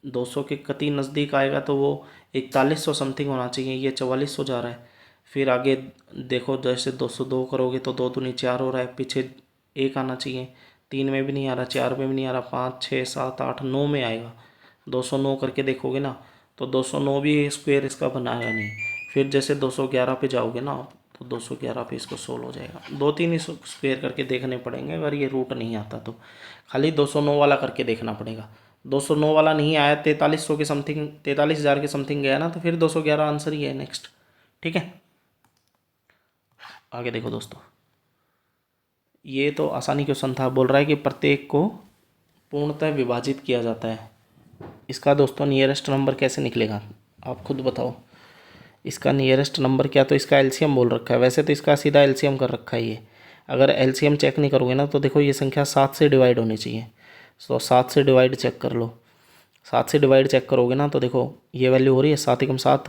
200 के कति नज़दीक आएगा तो वो 4100 समथिंग होना चाहिए, ये 4400 जा रहा है। फिर आगे देखो जैसे 202 करोगे तो 2 दूनी 4 हो रहा है, पीछे 1 आना चाहिए, 3 में भी नहीं आ रहा, 4 में भी नहीं आ रहा, 5 6 7 8 9 में आएगा। 209 करके देखोगे ना तो 209 भी स्क्वायर इसका बनाएगा नहीं। फिर जैसे 211 पे जाओगे ना तो 211 पे इसको सोल्व हो जाएगा। 2-3 ही स्क्वायर करके देखने पड़ेंगे अगर ये रूट नहीं आता तो, खाली 209 वाला करके देखना पड़ेगा। 209 वाला नहीं आया, 4300 के समथिंग, 43,000 के समथिंग गया ना, तो फिर 211 आंसर ही है नेक्स्ट, ठीक है। आगे देखो दोस्तों, ये तो आसानी क्वेश्चन था। बोल रहा है कि प्रत्येक को पूर्णतः विभाजित किया जाता है। इसका दोस्तों नियरेस्ट नंबर कैसे निकलेगा आप खुद बताओ। इसका नियरेस्ट नंबर क्या, तो इसका एलसीएम बोल रखा है। वैसे तो इसका सीधा एलसीएम कर रखा है ये। अगर एलसीएम चेक नहीं करोगे ना तो देखो ये संख्या 7 से डिवाइड होनी चाहिए। तो 7 से डिवाइड चेक कर लो। 7 से डिवाइड चेक करोगे ना तो देखो ये वैल्यू हो रही है 7 एकम 7,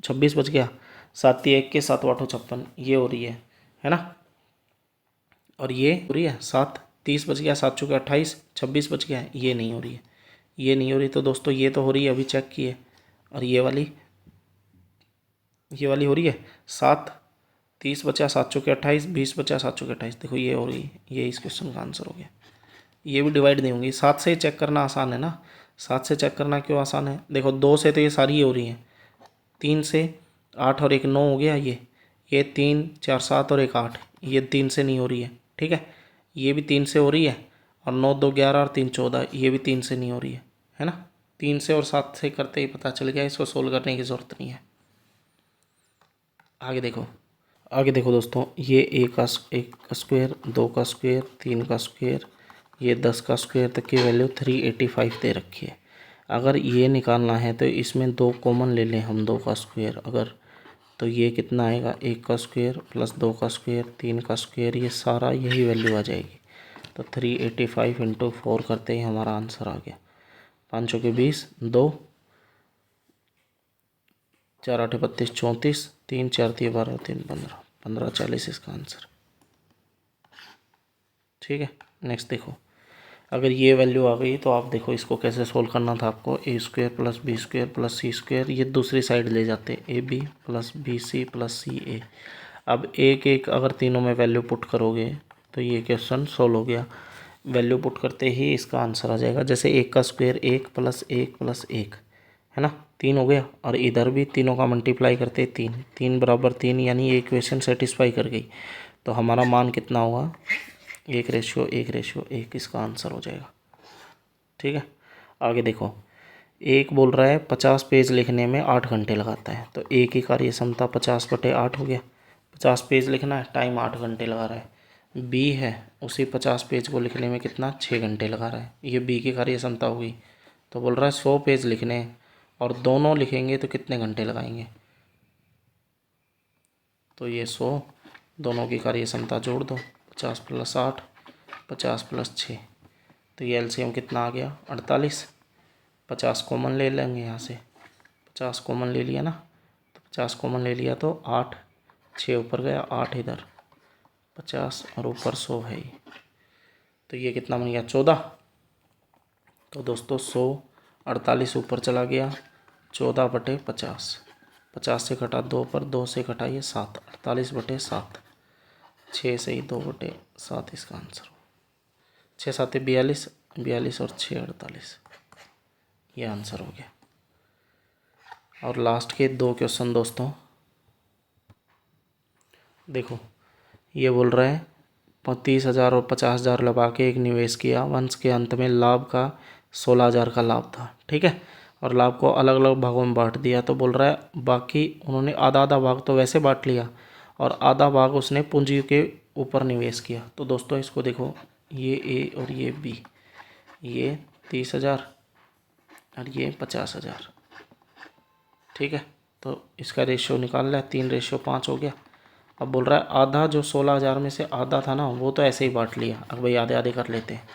26 बच गया। 7 1 के 7 8 56 ये हो रही है ना। और ये हो रही है 7 30 बच गया, 7 चौके 28, 26 बच गया। ये नहीं हो रही है, ये नहीं हो रही। तो दोस्तों ये तो हो रही है, अभी चेक किए। और ये वाली हो रही है 7 30 बचा, 7 चौके 28, 20 बचा, 7 चौके 28। देखो ये हो रही है, ये इस क्वेश्चन का आंसर हो गया। ये भी डिवाइड नहीं होंगी। 7 से चेक करना आसान है ना। 7 से चेक करना क्यों आसान है, देखो 2 से तो ये सारी हो रही हैं। 3 से 8 और 1 9 हो गया। ये 3 4 7 और 1 8, ये 3 से नहीं हो रही है। ठीक है, ये भी 3 से हो रही है। और 9 2 11 और 3 14, ये भी 3 से नहीं हो रही है ना। 3 से और 7 से करते ही पता चल गया, इसको सोल्व करने की ज़रूरत नहीं है। आगे देखो दोस्तों, ये एक का स्क्वायर, 2 का स्क्वायर, 3 का स्क्वायर, ये 10 का स्क्वायर तक की वैल्यू 385 दे रखी है। अगर ये निकालना है तो इसमें 2 कॉमन ले लें हम, 2 का स्क्वायर अगर, तो ये कितना आएगा 1 का स्क्वायर प्लस 2 का स्क्वायर 3 का स्क्वायर, ये सारा यही वैल्यू आ जाएगी। तो 385 इंटू 4 करते ही हमारा आंसर आ गया। 5 चौके 20, 2 4 8 32 34, 3 4 3 12 3 15 15 40 इसका आंसर। ठीक है, नेक्स्ट देखो, अगर ये वैल्यू आ गई तो आप देखो इसको कैसे सोल्व करना था आपको। A square plus B square plus C square, ये दूसरी साइड ले जाते, A B plus B C plus C A. अब एक एक अगर तीनों में वैल्यू पुट करोगे तो ये क्वेश्चन सोल्व हो गया। वैल्यू पुट करते ही इसका आंसर आ जाएगा। जैसे 1 का स्क्वायर 1 प्लस 1 प्लस 1 है ना, 3 हो गया। और इधर भी तीनों का मल्टीप्लाई करते 3 3 बराबर 3, यानी ये इक्वेशन सेटिस्फाई कर गई। तो हमारा मान कितना हुआ 1:1:1, इसका आंसर हो जाएगा। ठीक है, आगे देखो, एक बोल रहा है 50 पेज लिखने में 8 घंटे लगाता है। तो एक की कार्य क्षमता 50/8 हो गया। 50 पेज लिखना है, टाइम 8 घंटे लगा रहा है। बी है, उसी 50 पेज को लिखने में कितना 6 घंटे लगा रहा है। ये बी की कार्य क्षमता हो गई। तो बोल रहा है 100 पेज लिखने हैं और दोनों लिखेंगे तो कितने घंटे लगाएंगे। तो ये 100, दोनों की कार्य क्षमता जोड़ दो, 50 + 8 50 + 6, तो ये एलसीएम कितना आ गया 48। 50 कॉमन ले लेंगे यहाँ से, 50 कॉमन ले लिया ना, तो 50 कॉमन ले लिया तो 8, 6 ऊपर गया, 8 इधर, 50 और ऊपर 100 है ये। तो ये कितना बन गया 14। तो दोस्तों 100 48 ऊपर चला गया, 14/50, 50 से घटा 2 पर, 2 से घटाइए 7, 48/7, 6 से ही 2/7 इसका आंसर हो। 6 7 42, 42 और 6 48, ये आंसर हो गया। और लास्ट के 2 क्वेश्चन दोस्तों देखो, ये बोल रहा है 30,000 और 50,000 लगा के एक निवेश किया, वंश के अंत में लाभ का 16,000 का लाभ था। ठीक है, और लाभ को अलग अलग भागों में बांट दिया। तो बोल रहा है बाकी उन्होंने आधा आधा भाग तो वैसे बांट लिया और आधा भाग उसने पूंजी के ऊपर निवेश किया। तो दोस्तों इसको देखो, ये ए और ये बी, ये 30,000 और ये 50,000। ठीक है, तो इसका रेशियो निकाल लिया, 3:5 हो गया। अब बोल रहा है आधा, जो 16,000 में से आधा था ना वो तो ऐसे ही बांट लिया। अब भाई आधे आधे कर लेते हैं।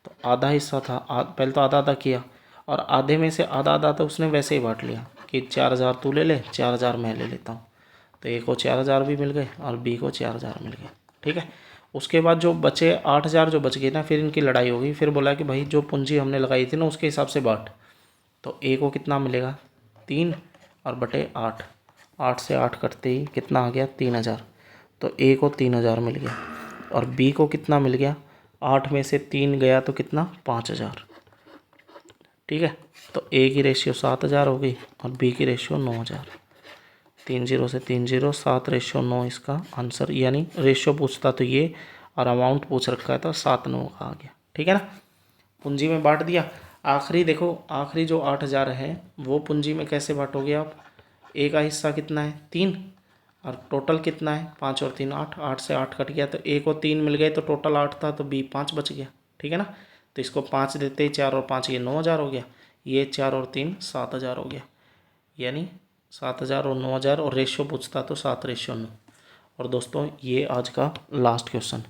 तो आधा हिस्सा था, पहले तो आधा आधा किया और आधे में से आधा आधा तो उसने वैसे ही बांट लिया कि 4,000 तू ले ले, 4,000 मैं ले लेता हूँ। तो ए को 4,000 भी मिल गए और बी को 4,000 मिल गए। ठीक है, उसके बाद जो बचे 8,000 जो बच गए ना, फिर इनकी लड़ाई हो गई। फिर बोला कि भाई जो पूंजी हमने लगाई थी ना उसके हिसाब से बांट। तो ए को कितना मिलेगा 3 और बटे 8, 8 से 8 कटते ही कितना आ गया 3,000। तो ए को 3,000 मिल गया और बी को कितना मिल गया, 8 में से 3 गया तो कितना 5,000। ठीक है, तो ए की रेशियो 7,000 हो गई और बी की रेशियो 9,000। 3 0 से 3 0, 7:9 इसका आंसर। यानी रेशियो पूछता तो ये और अमाउंट पूछ रखा है तो 7/9 का आ गया। ठीक है ना, पूंजी में बांट दिया। आखिरी देखो, आखिरी जो 8,000 है वो पूंजी में कैसे बांटोगे आप। ए का हिस्सा कितना है 3 और टोटल कितना है, 5 और 3 8, 8 से 8 कट गया तो 1 और 3 मिल गए तो टोटल 8 था, तो बी 5 बच गया। ठीक है ना, तो इसको 5 देते ही 4 और 5 ये 9,000 हो गया, ये 4 और 3 7,000 हो गया, यानी 7,000 और 9,000, और रेशियो पूछता तो 7:9। और दोस्तों ये आज का लास्ट क्वेश्चन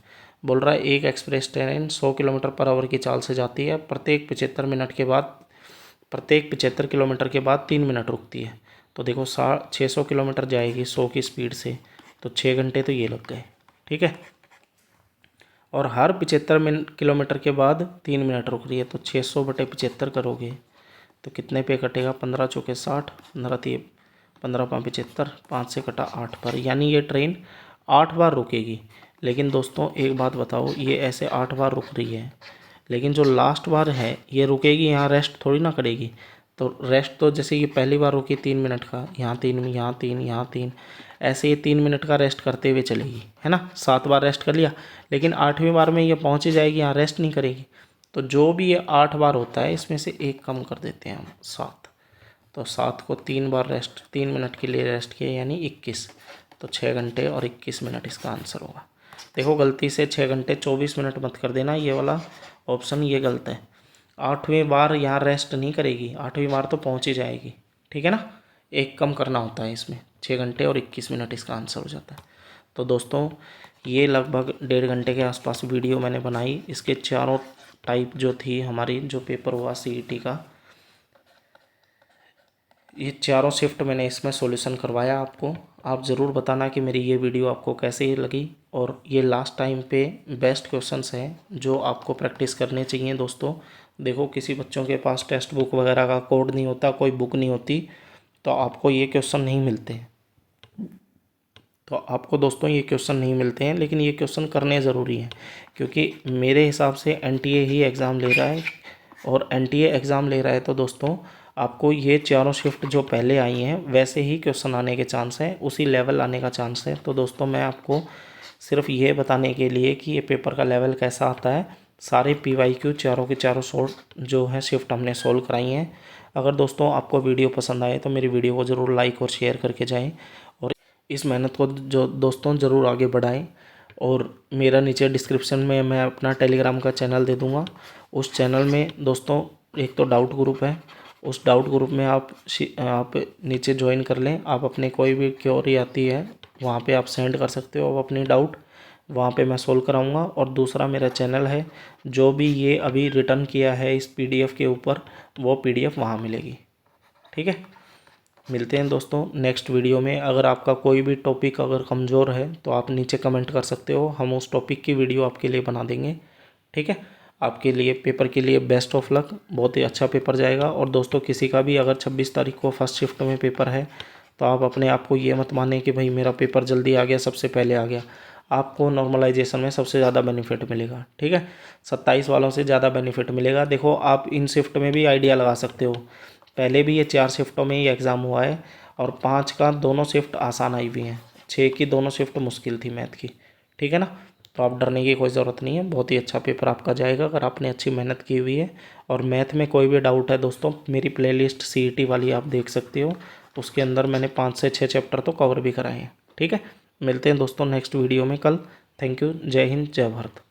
बोल रहा है, एक express train 100 kilometre per hour की चाल से जाती है, प्रत्येक 75 किलोमीटर के बाद 3 मिनट रुकती है। तो देखो 600 किलोमीटर जाएगी 100 की स्पीड से, तो 6 घंटे तो ये लग गए। ठीक है, और हर 75 किलोमीटर के बाद 3 मिनट रुक रही है, तो 600/75 करोगे तो कितने पे कटेगा, 15 चौके 60, 15 5 75, 5 से कटा 8 पर, यानी ये ट्रेन 8 बार रुकेगी। लेकिन दोस्तों एक बात बताओ, ये ऐसे 8 बार रुक रही है, लेकिन जो लास्ट बार है ये रुकेगी, यहाँ रेस्ट थोड़ी ना करेगी। तो रेस्ट तो जैसे ये पहली बार रुकी 3 मिनट का, यहाँ 3, यहाँ 3, यहाँ 3, ऐसे ये 3 मिनट का रेस्ट करते हुए चलेगी, है ना। 7 बार रेस्ट कर लिया, लेकिन 8वीं बार में ये पहुँच ही जाएगी, यहाँ रेस्ट नहीं करेगी। तो जो भी ये 8 बार होता है इसमें से एक कम कर देते हैं हम, 7। तो 7 को 3 बार रेस्ट, 3 मिनट के लिए रेस्ट किया, यानी 21, तो 6 घंटे और 21 मिनट इसका आंसर होगा। देखो गलती से 6 घंटे 24 मिनट मत कर देना, ये वाला ऑप्शन ये गलत है। 8वीं बार यहाँ रेस्ट नहीं करेगी, 8वीं बार तो पहुँच ही जाएगी। ठीक है ना, एक कम करना होता है इसमें, 6 घंटे और 21 मिनट इसका आंसर हो जाता है। तो दोस्तों ये लगभग 1.5 घंटे के आसपास वीडियो मैंने बनाई, इसके चारों टाइप जो थी हमारी, जो पेपर हुआ CET का, ये चारों शिफ्ट मैंने इसमें सॉल्यूशन करवाया आपको। आप ज़रूर बताना कि मेरी ये वीडियो आपको कैसी लगी, और ये लास्ट टाइम पे बेस्ट क्वेश्चंस हैं जो आपको प्रैक्टिस करने चाहिए दोस्तों। देखो किसी बच्चों के पास टेक्स्ट बुक वगैरह का कोड नहीं होता, कोई बुक नहीं होती, तो आपको ये क्वेश्चन नहीं मिलते। तो आपको दोस्तों ये क्वेश्चन नहीं मिलते हैं, लेकिन ये क्वेश्चन करने ज़रूरी हैं, क्योंकि मेरे हिसाब से NTA ही एग्ज़ाम ले रहा है, और NTA एग्ज़ाम ले रहा है तो दोस्तों आपको ये चारों शिफ्ट जो पहले आई हैं वैसे ही क्वेश्चन आने के चांस हैं, उसी लेवल आने का चांस है। तो दोस्तों मैं आपको सिर्फ ये बताने के लिए कि ये पेपर का लेवल कैसा आता है, सारे PYQ चारों के चारों शॉर्ट जो है शिफ्ट हमने सोल्व कराई हैं। अगर दोस्तों आपको वीडियो पसंद आए तो मेरी वीडियो को ज़रूर लाइक और शेयर करके जाएँ, और इस मेहनत को जो दोस्तों ज़रूर आगे बढ़ाएं। और मेरा नीचे डिस्क्रिप्शन में मैं अपना टेलीग्राम का चैनल दे दूँगा, उस चैनल में दोस्तों एक तो डाउट ग्रुप है, उस डाउट ग्रुप में आप नीचे ज्वाइन कर लें। आप अपने कोई भी क्वेरी आती है वहाँ पे आप सेंड कर सकते हो अपनी डाउट, वहाँ पे मैं सोल्व कराऊँगा। और दूसरा मेरा चैनल है, जो भी ये अभी रिटर्न किया है इस PDF के ऊपर, वो PDF वहाँ मिलेगी। ठीक है, मिलते हैं दोस्तों नेक्स्ट वीडियो में। अगर आपका कोई भी टॉपिक अगर कमज़ोर है तो आप नीचे कमेंट कर सकते हो, हम उस टॉपिक की वीडियो आपके लिए बना देंगे। ठीक है, आपके लिए पेपर के लिए बेस्ट ऑफ लक, बहुत ही अच्छा पेपर जाएगा। और दोस्तों किसी का भी अगर 26 तारीख को फर्स्ट शिफ्ट में पेपर है तो आप अपने आप को ये मत माने कि भाई मेरा पेपर जल्दी आ गया, सबसे पहले आ गया। आपको नॉर्मलाइजेशन में सबसे ज़्यादा बेनिफिट मिलेगा। ठीक है, 27 वालों से ज़्यादा बेनिफिट मिलेगा। देखो आप इन शिफ्ट में भी आइडिया लगा सकते हो, पहले भी ये 4 शिफ्टों में ही एग्ज़ाम हुआ है, और 5 का दोनों शिफ्ट आसान आई हुई हैं, 6 की दोनों शिफ्ट मुश्किल थी मैथ की। ठीक है ना, तो आप डरने की कोई ज़रूरत नहीं है, बहुत ही अच्छा पेपर आपका जाएगा अगर आपने अच्छी मेहनत की हुई है। और मैथ में कोई भी डाउट है दोस्तों, मेरी प्लेलिस्ट CET वाली आप देख सकते हो, उसके अंदर मैंने 5 से 6 चैप्टर तो कवर भी कराए हैं। ठीक है, मिलते हैं दोस्तों नेक्स्ट वीडियो में कल। थैंक यू, जय हिंद, जय भारत।